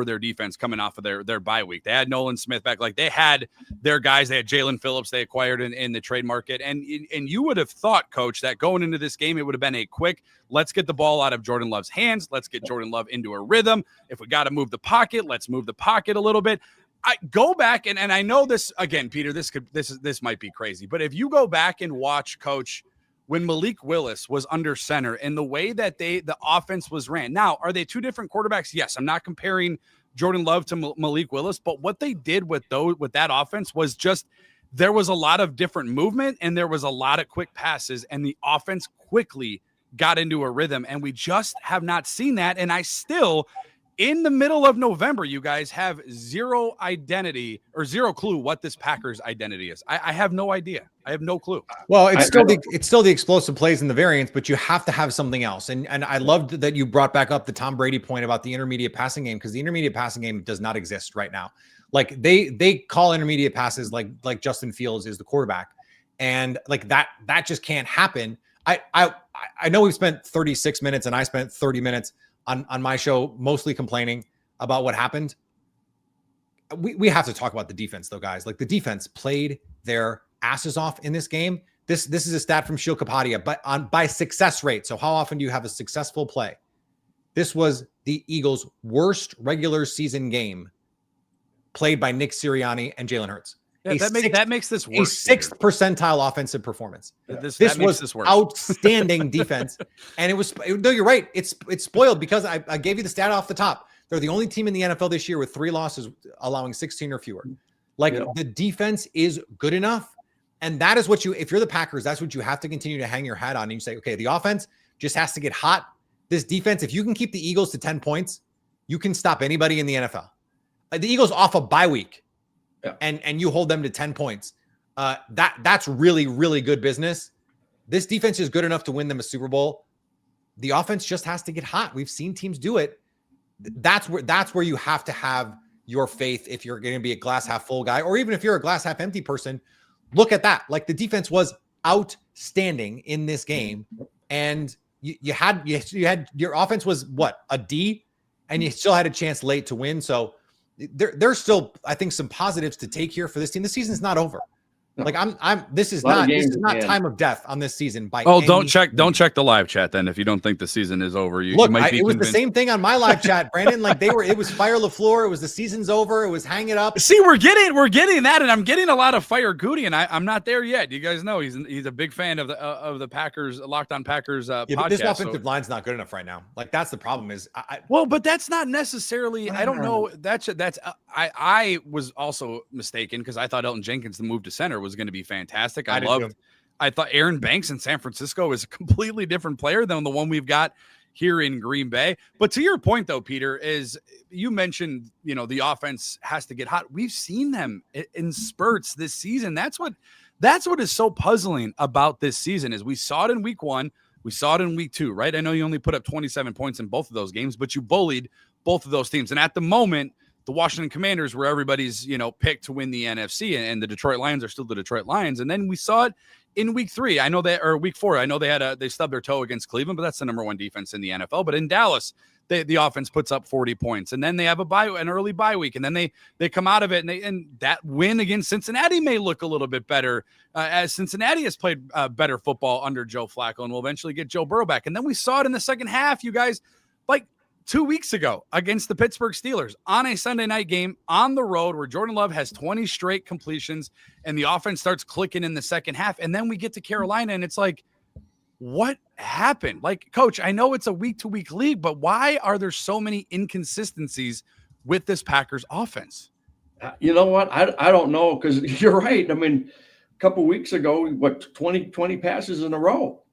their defense coming off of their bye week. They had Nolan Smith back, like they had their guys. They had Jalen Phillips they acquired in the trade market, and you would have thought, Coach, that going into this game it would have been a quick. Let's get the ball out of Jordan Love's hands. Let's get Jordan Love into a rhythm. If we got to move the pocket, let's move the pocket a little bit. I go back and I know this again, Peter. This might be crazy, but if you go back and watch, Coach. When Malik Willis was under center and the way that the offense was ran. Now, are they two different quarterbacks? Yes. I'm not comparing Jordan Love to Malik Willis, but what they did with that offense was just there was a lot of different movement and there was a lot of quick passes and the offense quickly got into a rhythm, and we just have not seen that. And I still, in the middle of November, you guys have zero identity or zero clue what this Packers identity is. I have no idea. I have no clue.
Well, it's still the explosive plays and the variance, but you have to have something else. And I loved that you brought back up the Tom Brady point about the intermediate passing game, because the intermediate passing game does not exist right now. Like they call intermediate passes like Justin Fields is the quarterback, and like that just can't happen. I know we've spent 36 minutes and I spent 30 minutes on my show mostly complaining about what happened. We have to talk about the defense though, guys. Like the defense played their asses off in this game. This is a stat from Shield Kapadia, but by success rate. So how often do you have a successful play? This was the Eagles' worst regular season game played by Nick Sirianni and Jalen Hurts.
Yeah, that makes this worse.
A sixth percentile offensive performance.
Yeah. This
was outstanding defense. And no, you're right. It's spoiled because I gave you the stat off the top. They're the only team in the NFL this year with 3 losses, allowing 16 or fewer. The defense is good enough. And that is if you're the Packers, that's what you have to continue to hang your hat on. And you say, okay, the offense just has to get hot. This defense, if you can keep the Eagles to 10 points, you can stop anybody in the NFL. The Eagles off a bye week. Yeah. And you hold them to 10 points. That's really, really good business. This defense is good enough to win them a Super Bowl. The offense just has to get hot. We've seen teams do it. That's where you have to have your faith if you're going to be a glass half full guy, or even if you're a glass half empty person. Look at that. Like the defense was outstanding in this game. And you had your offense was what, a D, and you still had a chance late to win. So there's still, I think, some positives to take here for this team. The season's not over. No. Like this is not time of death on this season.
Don't check the live chat then if you don't think the season is over. You might be
it was convinced. The same thing on my live chat, Brandon. Like it was fire LaFleur. It was the season's over. It was hang it up.
See, we're getting that, and I'm getting a lot of fire Goody, and I'm not there yet. You guys know he's a big fan of the Packers, Locked On Packers podcast.
But this offensive line's not good enough right now. Like that's the problem. Is
but that's not necessarily. I don't know. I was also mistaken because I thought Elton Jenkins, the move to center, was going to be fantastic. I thought Aaron Banks in San Francisco is a completely different player than the one we've got here in Green Bay. But to your point though, Peter, is you mentioned, the offense has to get hot. We've seen them in spurts this season. That's what is so puzzling about this season is we saw it in week 1. We saw it in week 2, right? I know you only put up 27 points in both of those games, but you bullied both of those teams. And at the moment, the Washington Commanders were everybody's, pick to win the NFC, and the Detroit Lions are still the Detroit Lions. And then we saw it in week 3. Week 4. I know they stubbed their toe against Cleveland, but that's the number 1 defense in the NFL. But in Dallas, the offense puts up 40 points, and then they have an early bye week, and then they come out of it, and that win against Cincinnati may look a little bit better as Cincinnati has played better football under Joe Flacco, and will eventually get Joe Burrow back. And then we saw it in the second half, you guys, 2 weeks ago against the Pittsburgh Steelers on a Sunday night game on the road where Jordan Love has 20 straight completions and the offense starts clicking in the second half. And then we get to Carolina and it's like, what happened? Like, Coach, I know it's a week-to-week league, but why are there so many inconsistencies with this Packers offense?
You know what? I don't know, because you're right. I mean, a couple of weeks ago, 20 passes in a row.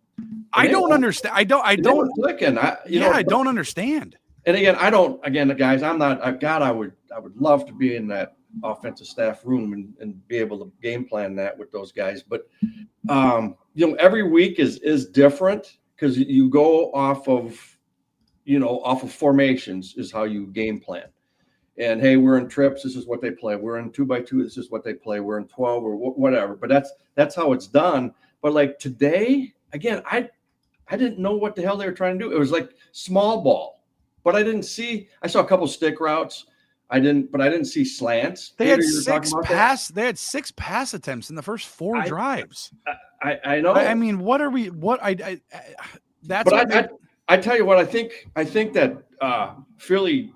I don't understand. I don't
clicking.
I don't understand.
And again, guys, I'm not. I would love to be in that offensive staff room and be able to game plan that with those guys. But every week is different because you go off of formations is how you game plan. And hey, we're in trips. This is what they play. We're in 2x2. This is what they play. We're in 12 or whatever. But that's how it's done. But like today, again, I didn't know what the hell they were trying to do. It was like small ball, but I saw a couple stick routes. I didn't see slants.
They had 6 pass attempts in the first 4 drives.
I know.
I mean, what are we? What I that's.
But I tell you what, I think that Philly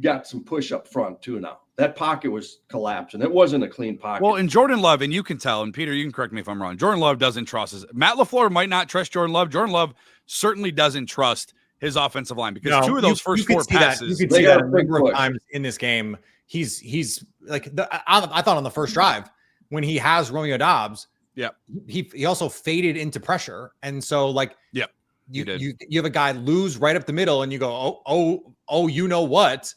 got some push up front too now. That pocket was collapsing. It wasn't a clean pocket.
Well, and Jordan Love, and you can tell, and Peter, you can correct me if I'm wrong. Jordan Love doesn't trust his. Matt LaFleur might not trust Jordan Love. Jordan Love certainly doesn't trust his offensive line because 2 of those first 4 passes.
You could see that a number of times in this game. He's like I thought on the first drive when he has Romeo Doubs.
Yeah,
he also faded into pressure, and so like you have a guy lose right up the middle, and you go oh you know what.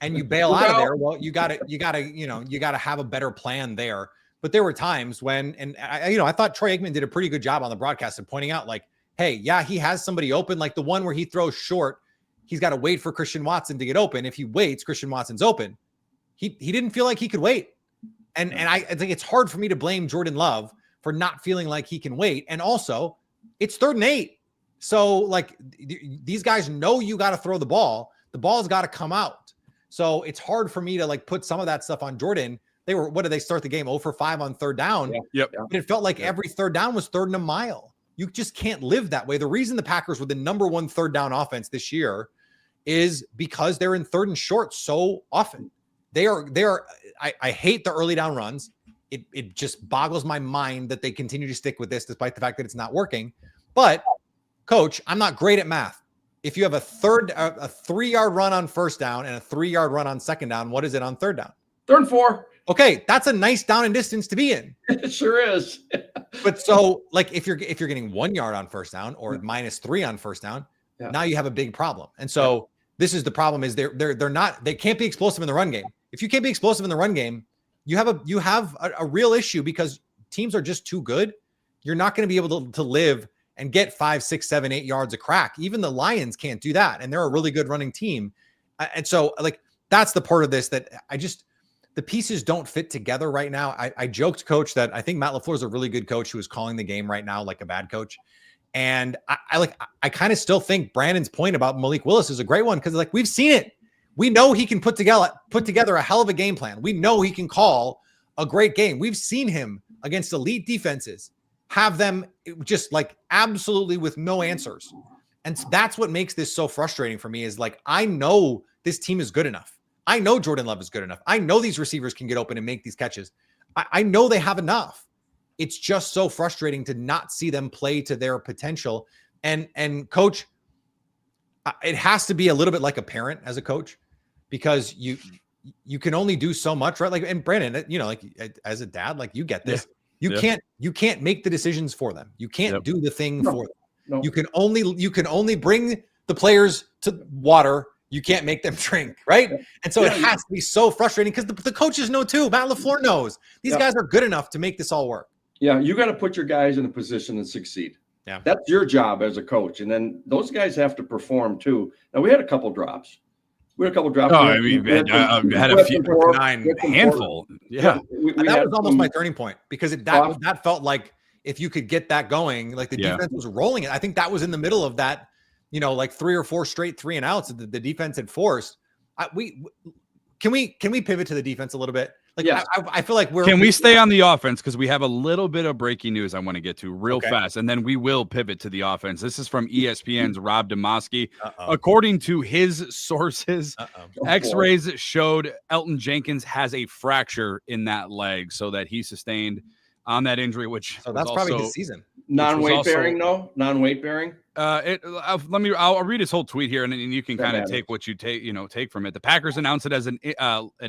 And you bail out of there. Well, you gotta have a better plan there. But there were times when, and I thought Troy Aikman did a pretty good job on the broadcast of pointing out, like, hey, yeah, he has somebody open, like the one where he throws short. He's got to wait for Christian Watson to get open. If he waits, Christian Watson's open. He didn't feel like he could wait, and I think it's hard for me to blame Jordan Love for not feeling like he can wait. And also, it's 3rd and 8, so like these guys know you got to throw the ball. The ball's got to come out. So it's hard for me to like put some of that stuff on Jordan. What did they start the game? 0 for 5 on 3rd down.
Yep.
But it felt like every 3rd down was 3rd and a mile. You just can't live that way. The reason the Packers were the number 1 3rd down offense this year is because they're in 3rd and short so often. I hate the early down runs. It just boggles my mind that they continue to stick with this despite the fact that it's not working. But coach, I'm not great at math. If you have a 3-yard run on 1st down and a 3-yard run on 2nd down, what is it on 3rd down?
3rd and 4.
Okay, that's a nice down and distance to be in.
It sure is.
But so, like, if you're getting 1 yard on 1st down or -3 on 1st down, now you have a big problem. And so this is the problem: is they can't be explosive in the run game. If you can't be explosive in the run game, you have a real issue because teams are just too good. You're not going to be able to live and get 5, 6, 7, 8 yards a crack. Even the Lions can't do that. And they're a really good running team. And so like, that's the part of this that the pieces don't fit together right now. I joked, coach, that I think Matt LaFleur is a really good coach who is calling the game right now like a bad coach. And I kind of still think Brandon's point about Malik Willis is a great one. Cause like, we've seen it. We know he can put together a hell of a game plan. We know he can call a great game. We've seen him against elite defenses have them just like absolutely with no answers. And that's what makes this so frustrating for me is like, I know this team is good enough. I know Jordan Love is good enough. I know these receivers can get open and make these catches. I know they have enough. It's just so frustrating to not see them play to their potential. And coach, it has to be a little bit like a parent as a coach, because you can only do so much, right? Like, and Brandon, like as a dad, like you get this. You can't make the decisions for them. You can't do the thing for them. No. You can only bring the players to water. You can't make them drink, right? And so it has to be so frustrating because the coaches know too. Matt LaFleur knows these guys are good enough to make this all work.
Yeah, you got to put your guys in a position to succeed.
Yeah,
that's your job as a coach, and then those guys have to perform too. Now we had a couple drops.
Oh, I mean, had a few, handful. Yeah,
that was almost my turning point because that felt like if you could get that going, like the defense was rolling it. I think that was in the middle of that, like 3 or 4 straight 3 and outs that the defense had forced. Can we pivot to the defense a little bit? Like, yes. I feel like
Can we stay on the offense? Because we have a little bit of breaking news I want to get to real fast, and then we will pivot to the offense. This is from ESPN's Rob Demoski. According to his sources, X-rays showed Elton Jenkins has a fracture in that leg, so that he sustained on that injury, which
that's probably his season.
Non-weight bearing, no? Non-weight bearing?
I'll read his whole tweet here, and you can kind of take what you take from it. The Packers announced it as an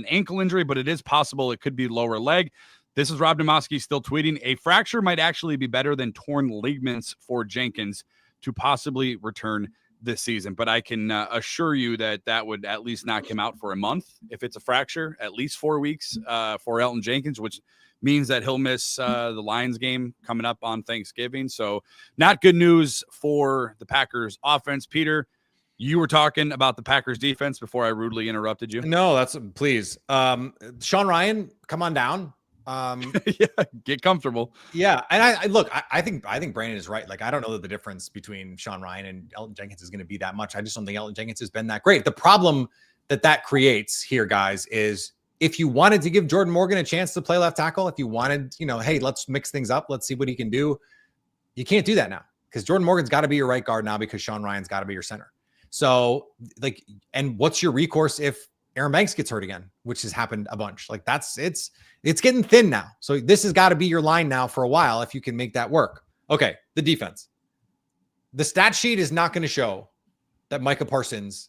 ankle injury, but it is possible it could be lower leg. This is Rob Demoski still tweeting. A fracture might actually be better than torn ligaments for Jenkins to possibly return this season, but I can assure you that would at least knock him out for a month. If it's a fracture, at least 4 weeks for Elton Jenkins, which means that he'll miss the Lions game coming up on Thanksgiving. So not good news for the Packers offense. Peter, you were talking about the Packers defense before I rudely interrupted you.
No, that's please. Sean Ryan, come on down.
Yeah, get comfortable.
Yeah, and I think Brandon is right. Like, I don't know that the difference between Sean Ryan and Elton Jenkins is going to be that much. I just don't think Elton Jenkins has been that great. The problem that creates here, guys, is if you wanted to give Jordan Morgan a chance to play left tackle, if you wanted, hey, let's mix things up, let's see what he can do, you can't do that now because Jordan Morgan's got to be your right guard now because Sean Ryan's got to be your center. So, and what's your recourse if Aaron Banks gets hurt again, which has happened a bunch? Like, it's getting thin now. So this has got to be your line now for a while if you can make that work. Okay, the defense. The stat sheet is not going to show that Micah Parsons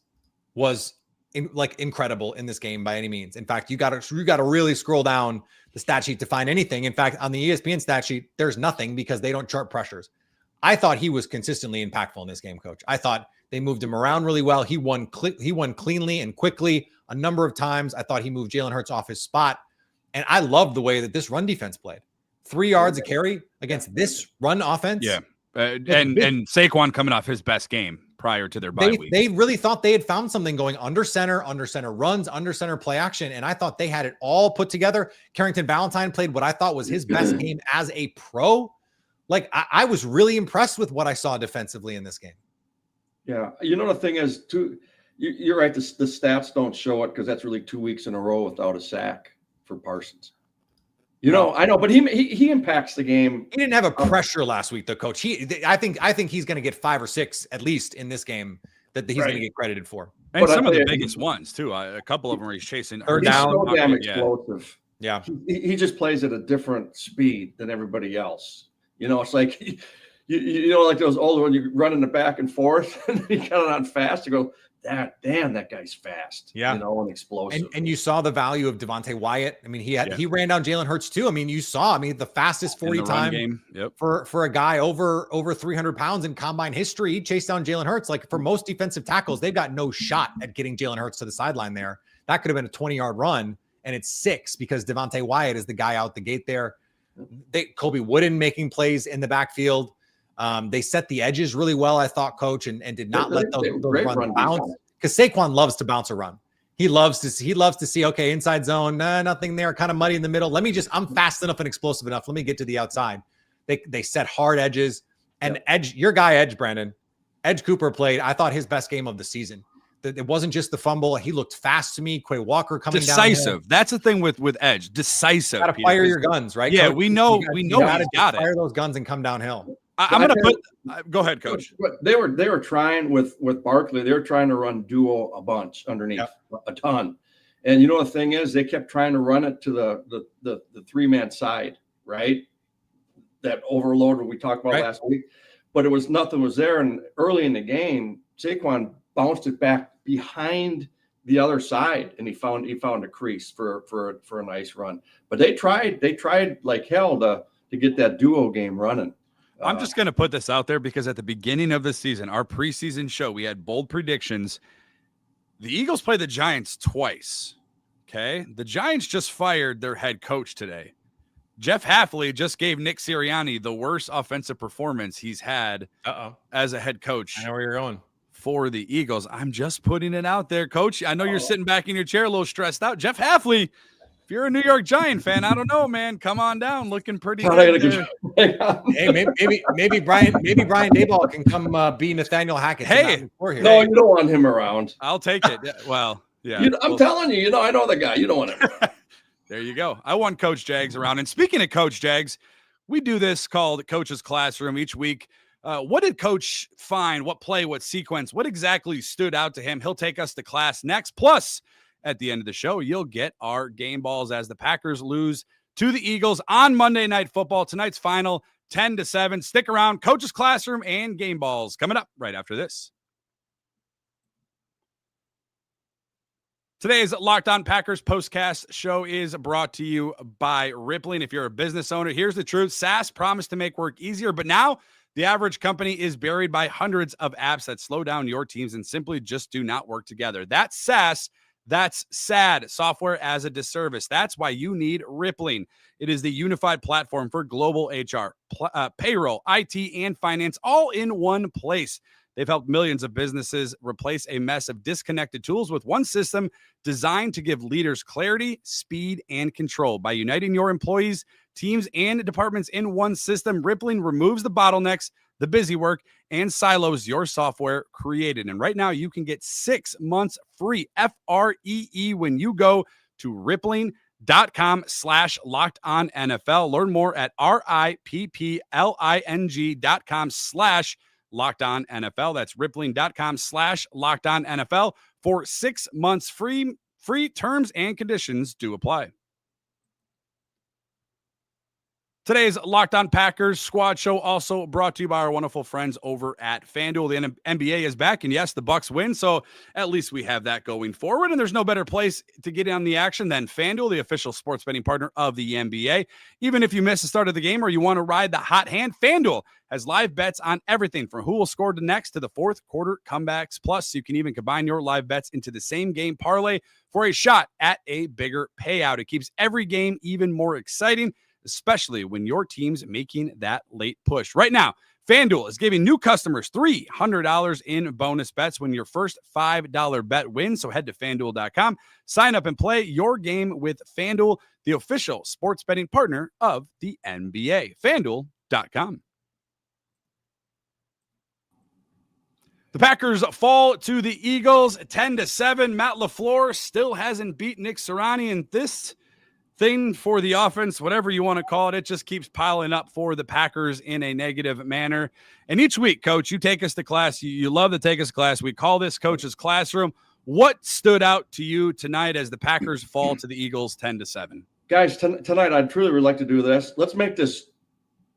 was incredible in this game by any means. In fact, you got to really scroll down the stat sheet to find anything. In fact, on the ESPN stat sheet, there's nothing because they don't chart pressures. I thought he was consistently impactful in this game, Coach. I thought they moved him around really well. He won cleanly and quickly a number of times. I thought he moved Jalen Hurts off his spot. And I love the way that this run defense played. 3 yards a carry against this run offense.
Yeah. And Saquon coming off his best game prior to their bye week.
They really thought they had found something going under center runs, under center play action. And I thought they had it all put together. Carrington Valentine played what I thought was his best game as a pro. Like, I was really impressed with what I saw defensively in this game.
Yeah. The thing is, too, you're right. The stats don't show it because that's really 2 weeks in a row without a sack for Parsons. I know, but he impacts the game.
He didn't have a pressure last week, though, Coach. I think he's going to get 5 or 6 at least in this game that he's going to get credited for.
And some of the biggest ones too. A couple of them where he's chasing.
He's so damn explosive.
Yeah,
he just plays at a different speed than everybody else. It's like like those old when you run in the back and forth and you got it on fast. You go, that guy's fast.
Yeah,
and explosive.
And you saw the value of Devontae Wyatt. I mean, he ran down Jalen Hurts too. I mean, you saw. The fastest 40 time
game. Yep.
for a guy over 300 pounds in combine history. He chased down Jalen Hurts. Like, for most defensive tackles, they've got no shot at getting Jalen Hurts to the sideline there. That could have been a 20-yard run, and it's 6 because Devontae Wyatt is the guy out the gate there. Colby Wooden making plays in the backfield. They set the edges really well, I thought, Coach, and did not let those runs bounce because Saquon loves to bounce a run. He loves to see, okay, inside zone, nothing there, kind of muddy in the middle. I'm fast enough and explosive enough. Let me get to the outside. They set hard edges and your guy, Edge Brandon, Edge Cooper played, I thought, his best game of the season. It wasn't just the fumble. He looked fast to me. Quay Walker coming down.
Decisive. That's the thing with Edge. Decisive.
Got to fire your guns, right?
Yeah,
Coach?
we know. He's got it.
Fire those guns and come downhill.
I'm going to put. Go ahead, Coach.
They were trying with Barkley. They were trying to run duo a bunch underneath a ton, and the thing is, they kept trying to run it to the 3-man side, right? That overload we talked about last week, but nothing was there. And early in the game, Saquon bounced it back behind the other side, and he found a crease for a nice run. But they tried like hell to get that duo game running.
I'm just going to put this out there because at the beginning of the season, our preseason show, we had bold predictions. The Eagles play the Giants twice. Okay. The Giants just fired their head coach today. Jeff Hafley just gave Nick Sirianni the worst offensive performance he's had as a head coach.
I know where you're going.
For the Eagles. I'm just putting it out there, Coach. I know you're sitting back in your chair a little stressed out. Jeff Hafley, if you're a New York Giant fan, I don't know, man. Come on down, looking pretty good.
Hey, maybe Brian Daboll can come be Nathaniel Hackett.
Hey,
no, you don't want him around.
I'll take it. Well, yeah.
I'm telling you, I know the guy. You don't want him around.
There you go. I want Coach Jags around. And speaking of Coach Jags, we do this called Coach's Classroom each week. What did Coach find? What play? What sequence? What exactly stood out to him? He'll take us to class next. Plus, at the end of the show, you'll get our game balls as the Packers lose to the Eagles on Monday Night Football. Tonight's final, 10-7. Stick around. Coach's Classroom and game balls coming up right after this. Today's Locked On Packers postcast show is brought to you by Rippling. If you're a business owner, here's the truth. SaaS promised to make work easier, but now The average company is buried by hundreds of apps that slow down your teams and simply just do not work together. That's SaaS. That's SAD, software as a disservice. That's why you need Rippling. It is the unified platform for global HR, payroll, IT, and finance all in one place. They've helped millions of businesses replace a mess of disconnected tools with one system designed to give leaders clarity, speed, and control. By uniting your employees, teams, and departments in one system, Rippling removes the bottlenecks, the busy work, and silos your software created. And right now, you can get 6 months free, FREE, when you go to rippling.com/lockedonnfl. Learn more at rippling.com/lockedonnfl. That's rippling.com/lockedonnfl for 6 months free. Free terms and conditions do apply. Today's Locked On Packers Squad Show also brought to you by our wonderful friends over at FanDuel. The NBA is back, and yes, the Bucks win, so at least we have that going forward, and there's no better place to get in on the action than FanDuel, the official sports betting partner of the NBA. Even if you miss the start of the game or you want to ride the hot hand, FanDuel has live bets on everything from who will score the next to the fourth quarter comebacks. Plus, you can even combine your live bets into the same game parlay for a shot at a bigger payout. It keeps every game even more exciting, especially when your team's making that late push. Right now, FanDuel is giving new customers $300 in bonus bets when your first $5 bet wins. So head to FanDuel.com, sign up, and play your game with FanDuel, the official sports betting partner of the NBA. FanDuel.com. The Packers fall to the Eagles 10-7. Matt LaFleur still hasn't beat Nick Sirianni, and this thing for the offense, whatever you want to call it, it just keeps piling up for the Packers in a negative manner. And each week, Coach, you take us to class. You love to take us to class. We call this Coach's Classroom. What stood out to you tonight as the Packers fall to the Eagles 10-7?
Guys, tonight I'd truly would like to do this. Let's make this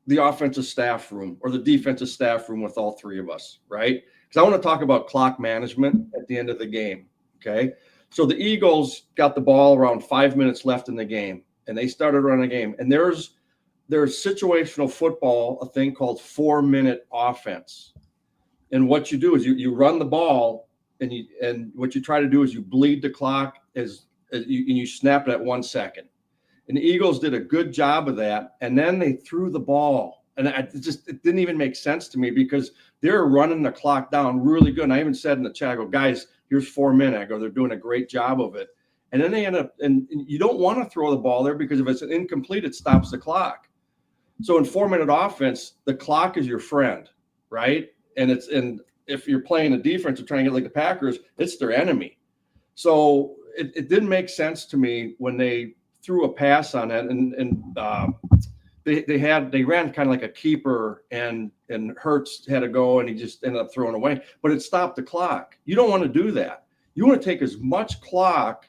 the offensive staff room or the defensive staff room with all three of us, right? Because I want to talk about clock management at the end of the game, okay? So the Eagles got the ball around 5 minutes left in the game, and they started running a game. And there's situational football, a thing called 4-minute offense. And what you do is you run the ball, and what you try to do is you bleed the clock as you snap it at 1 second. And the Eagles did a good job of that, and then they threw the ball. And it didn't even make sense to me because they were running the clock down really good. And I even said in the chat, I go, guys, here's 4 minutes. I go, they're doing a great job of it. And then they end up, and you don't want to throw the ball there because if it's an incomplete, it stops the clock. So in 4-minute offense, the clock is your friend, right? And if you're playing a defense or trying to get like the Packers, it's their enemy. So it didn't make sense to me when they threw a pass on it, and they ran kind of like a keeper, and Hurts had to go, and he just ended up throwing away. But it stopped the clock. You don't want to do that. You want to take as much clock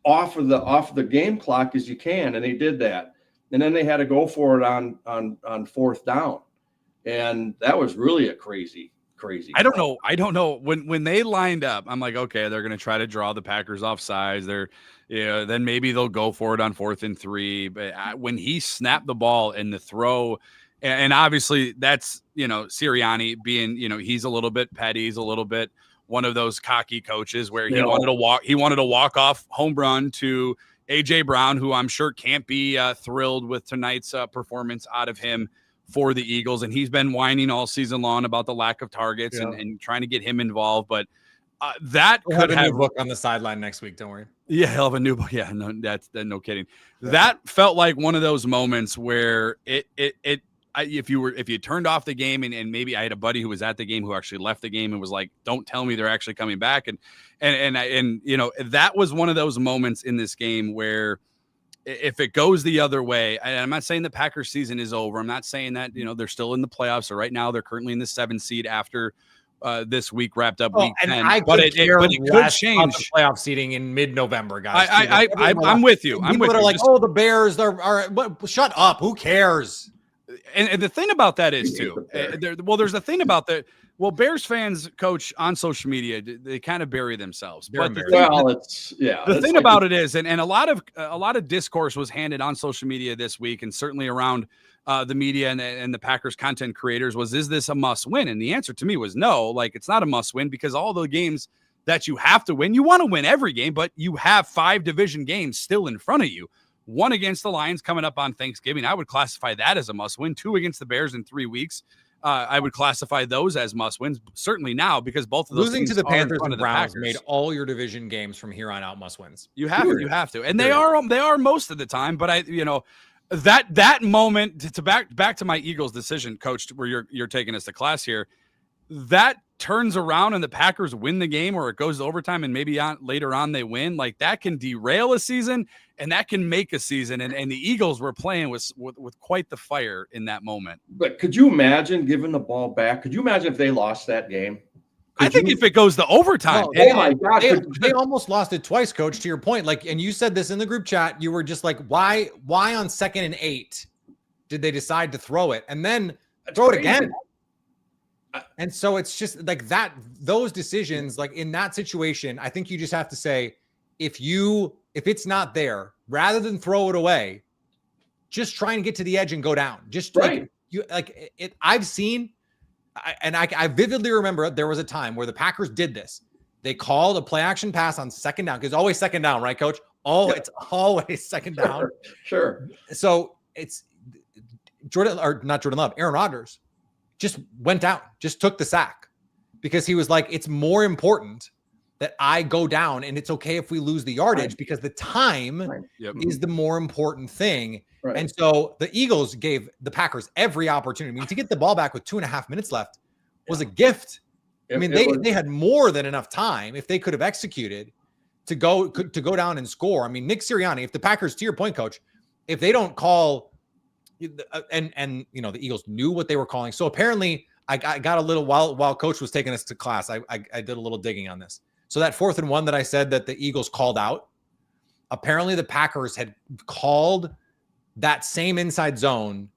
off of the game clock as you can, and they did that. And then they had to go for it on fourth down, and that was really a crazy.
I don't know. When they lined up, I'm like, okay, they're going to try to draw the Packers off sides. Then maybe they'll go for it on 4th and 3. But when he snapped the ball and the throw, and obviously that's, Sirianni being, he's a little bit petty. He's a little bit one of those cocky coaches where he wanted to walk off home run to AJ Brown, who I'm sure can't be thrilled with tonight's performance out of him for the Eagles. And he's been whining all season long about the lack of targets and trying to get him involved. But that
we'll
could
have a new book on the sideline next week. Don't worry.
Yeah, he'll have a new book. Yeah, no, that's no kidding. Yeah. That felt like one of those moments where if you turned off the game and maybe I had a buddy who was at the game who actually left the game and was like, don't tell me they're actually coming back. And that was one of those moments in this game where if it goes the other way, and I'm not saying the Packers season is over. I'm not saying that, they're still in the playoffs. So right now they're currently in the 7th seed after this week wrapped up week 10. But it could change.
The playoff seeding in mid-November, guys.
I'm with you. I'm with you.
Like, the Bears are shut up. Who cares?
And the thing about that is too, there's the thing about that. Well, Bears fans, Coach, on social media, they kind of bury themselves.
They're
But the thing about it is, and a lot of discourse was handed on social media this week, and certainly around the media and the Packers content creators was, is this a must win? And the answer to me was no. Like, it's not a must win because all the games that you have to win, you want to win every game, but you have 5 division games still in front of you. 1 against the Lions coming up on Thanksgiving. I would classify that as a must win. 2 against the Bears in 3 weeks. I would classify those as must wins, certainly now, because both of those
losing to the Panthers and Browns
Packers
made all your division games from here on out must wins.
You have to, and they are most of the time. But that moment to back to my Eagles decision, Coach, where you're taking us to class here, that turns around and the Packers win the game, or it goes to overtime and maybe later on they win. Like, that can derail a season and that can make a season. And the Eagles were playing with quite the fire in that moment.
But could you imagine giving the ball back? Could you imagine if they lost that game?
I think if it goes to overtime,
my God,
they almost lost it twice, Coach, to your point. Like, and you said this in the group chat, you were just like, why on 2nd and 8 did they decide to throw it and then throw it again? And so it's just like that, those decisions, like in that situation, I think you just have to say, if it's not there, rather than throw it away, just try and get to the edge and go down. Just right. I've seen, I vividly remember there was a time where the Packers did this. They called a play action pass on 2nd down, because always 2nd down, right, Coach? It's always 2nd down.
Sure.
So it's Aaron Rodgers just went down, just took the sack, because he was like, it's more important that I go down, and it's okay if we lose the yardage because the time is the more important thing. Right. And so the Eagles gave the Packers every opportunity. I mean, to get the ball back with 2.5 minutes left was a gift. I mean, they had more than enough time if they could have executed to go down and score. I mean, Nick Sirianni, if the Packers, to your point, Coach, if they don't call, and the Eagles knew what they were calling. So apparently I got a little, while Coach was taking us to class, I did a little digging on this. So that 4th and 1 that I said that the Eagles called out, apparently the Packers had called that same inside zone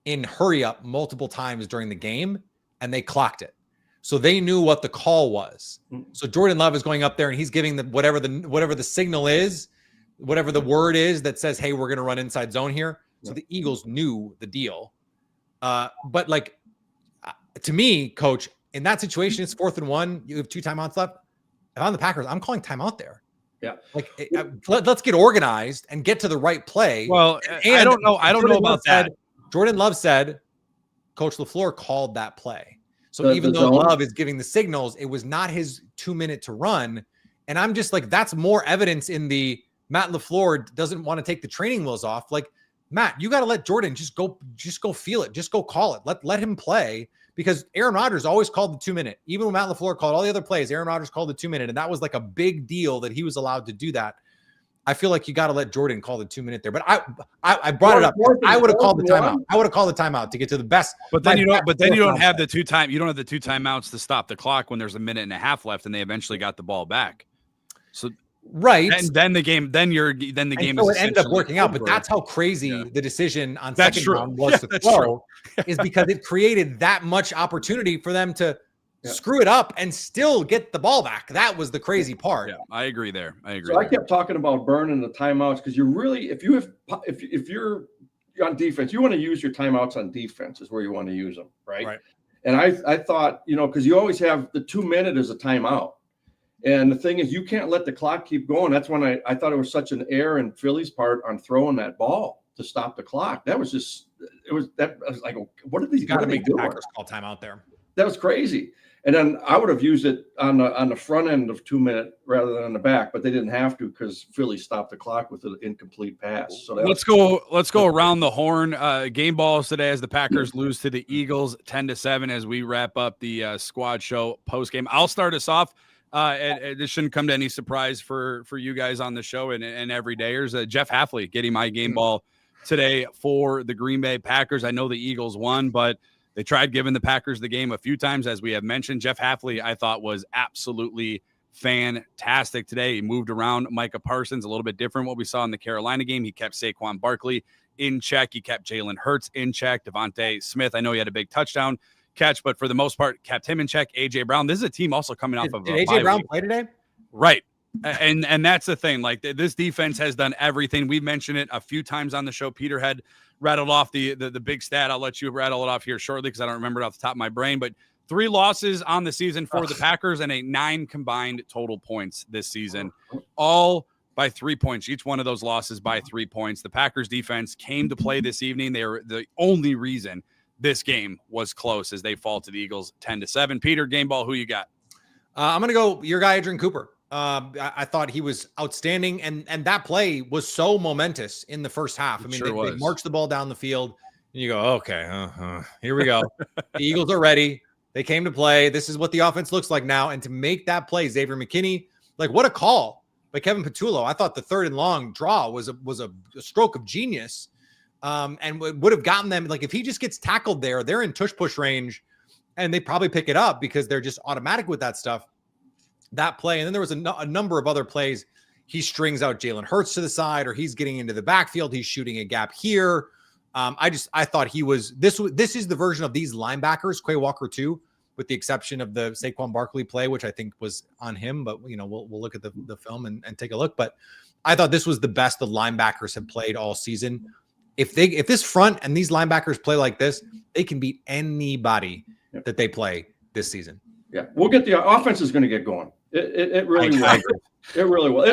in hurry up multiple times during the game, and they clocked it. So they knew what the call was. So Jordan Love is going up there and he's giving whatever the signal is, whatever the word is that says, hey, we're going to run inside zone here. So the Eagles knew the deal. But like, to me, Coach, in that situation, it's 4th and 1. You have 2 timeouts left. If I'm the Packers, I'm calling timeout there. Yeah. Like, let's get organized and get to the right play.
Well, and I don't know about that.
Jordan Love said, Coach LaFleur called that play. So even though Love is giving the signals, it was not his 2 minute to run. And I'm just like, that's more evidence in the Matt LaFleur doesn't want to take the training wheels off. Like, Matt, you got to let Jordan just go feel it. Just go call it. Let him play, because Aaron Rodgers always called the 2 minute. Even when Matt LaFleur called all the other plays, Aaron Rodgers called the 2 minute. And that was like a big deal that he was allowed to do that. I feel like you got to let Jordan call the 2 minute there. But I brought it up. I would have called the timeout. I would have called the timeout to get to the best.
But then you don't have the 2 timeouts to stop the clock when there's a minute and a half left and they eventually got the ball back. So
right.
And then the game
so it ended up working out. But that's how crazy the decision on second round was to throw, is because it created that much opportunity for them to screw it up and still get the ball back. That was the crazy part.
Yeah, I agree there.
So I kept talking about burning the timeouts, because you really, if you're on defense, you want to use your timeouts on defense is where you want to use them, right? And I thought, because you always have the 2 minute as a timeout. And the thing is, you can't let the clock keep going. That's when I thought it was such an error in Philly's part on throwing that ball to stop the clock. I was like, what did these guys do?
The Packers call timeout there.
That was crazy. And then I would have used it on the front end of 2 minute rather than on the back, but they didn't have to because Philly stopped the clock with an incomplete pass. So
let's go around the horn. Game balls today as the Packers lose to the Eagles 10-7 as we wrap up the squad show post game. I'll start us off. And this shouldn't come to any surprise for you guys on the show and everydayers. Jeff Hafley getting my game ball today for the Green Bay Packers. I know the Eagles won, but they tried giving the Packers the game a few times, as we have mentioned. Jeff Hafley, I thought, was absolutely fantastic today. He moved around Micah Parsons, a little bit different what we saw in the Carolina game. He kept Saquon Barkley in check. He kept Jalen Hurts in check. Devontae Smith, I know he had a big touchdown catch, but for the most part, kept him in check. A.J. Brown, this is a team also coming off of
did A.J. Brown play today?
Right. And that's the thing. Like, this defense has done everything. We've mentioned it a few times on the show. Peter had rattled off the big stat. I'll let you rattle it off here shortly because I don't remember it off the top of my brain. But 3 losses on the season for the Packers and a 9 combined total points this season, all by 3 points. Each one of those losses by 3 points. The Packers defense came to play this evening. They were the only reason this game was close as they fall to the Eagles 10-7. Peter, game ball, who you got?
I'm going to go your guy, Adrian Cooper. I thought he was outstanding, and that play was so momentous in the first half. I mean, they marched the ball down the field, and you go, okay, here we go. The Eagles are ready. They came to play. This is what the offense looks like now. And to make that play, Xavier McKinney, like, what a call by Kevin Patullo. I thought the 3rd and long draw was a stroke of genius, and would have gotten them. Like, if he just gets tackled there, they're in tush push range, and they probably pick it up because they're just automatic with that stuff. That play, and then there was a number of other plays. He strings out Jalen Hurts to the side, or he's getting into the backfield. He's shooting a gap here. I thought he was this is the version of these linebackers, Quay Walker too, with the exception of the Saquon Barkley play, which I think was on him. But we'll look at the film and take a look. But I thought this was the best the linebackers have played all season. If this front and these linebackers play like this, they can beat anybody that they play this season.
Yeah, we'll get the offense is going to get going. It really will. It really will.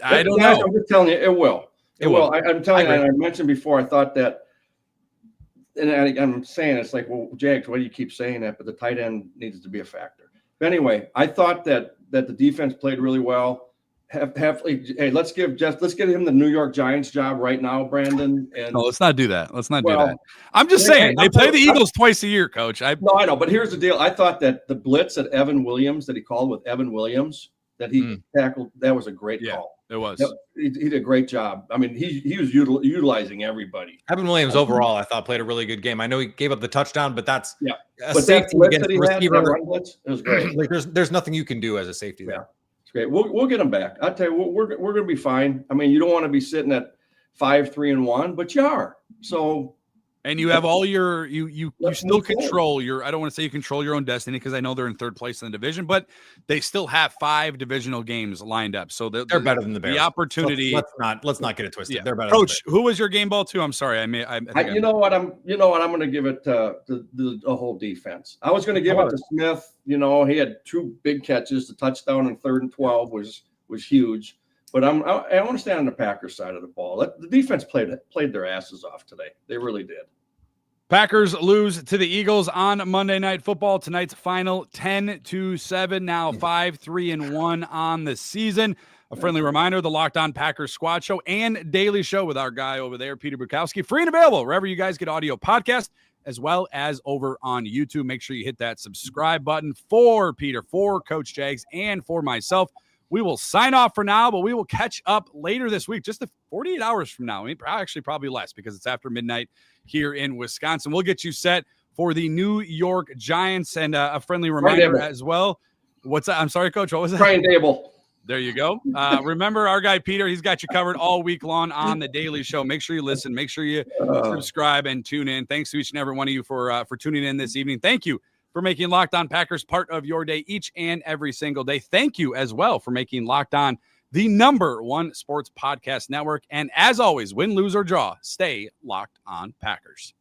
I don't know. I'm just telling you, it will. It will. I'm telling you, and I mentioned before, I thought that, and I'm saying it's like, well, Jags, why do you keep saying that? But the tight end needs to be a factor. But anyway, I thought that the defense played really well. Hey, let's give him the New York Giants job right now, Brandon. And
no, let's not do that. Let's not do that. I'm just saying they play the Eagles twice a year, Coach.
No, I know, but here's the deal. I thought that the blitz at Evan Williams that he called with Evan Williams that he tackled, that was a great call.
It was.
He did a great job. I mean, he was utilizing everybody.
Evan Williams overall, I thought, played a really good game. I know he gave up the touchdown, but that's a
but
safety against the receiver.
It was great.
Like there's nothing you can do as a safety there.
Great. We'll get them back. I'll tell you, we're going to be fine. I mean, you don't want to be sitting at 5-3-1, but you are. So,
and you have all your you still control your. I don't want to say you control your own destiny because I know they're in 3rd place in the division, but they still have 5 divisional games lined up. So they're
better than the Bears.
The opportunity.
Let's not get it twisted.
Yeah.
They're better.
Coach, who was your game ball to? I'm sorry. I'm
you know what? I'm going to give it to the whole defense. I was going to give it to Smith. You know, he had 2 big catches. The touchdown on 3rd and 12 was huge. But I want to stand on the Packers side of the ball. The defense played their asses off today. They really did.
Packers lose to the Eagles on Monday Night Football. Tonight's final 10-7. Now 5-3-1 on the season. A friendly reminder: the Locked On Packers Squad Show and Daily Show with our guy over there, Peter Bukowski, free and available wherever you guys get audio podcasts, as well as over on YouTube. Make sure you hit that subscribe button for Peter, for Coach Jags, and for myself. We will sign off for now, but we will catch up later this week, just 48 hours from now. I mean, actually, probably less because it's after midnight here in Wisconsin. We'll get you set for the New York Giants, and a friendly reminder as well. What's that? I'm sorry, Coach. What was that?
Brian Dable.
There you go. Remember our guy Peter, he's got you covered all week long on the Daily Show. Make sure you listen. Make sure you subscribe and tune in. Thanks to each and every one of you for tuning in this evening. Thank you for making Locked On Packers part of your day each and every single day. Thank you as well for making Locked On the #1 sports podcast network. And as always, win, lose, or draw, stay Locked On Packers.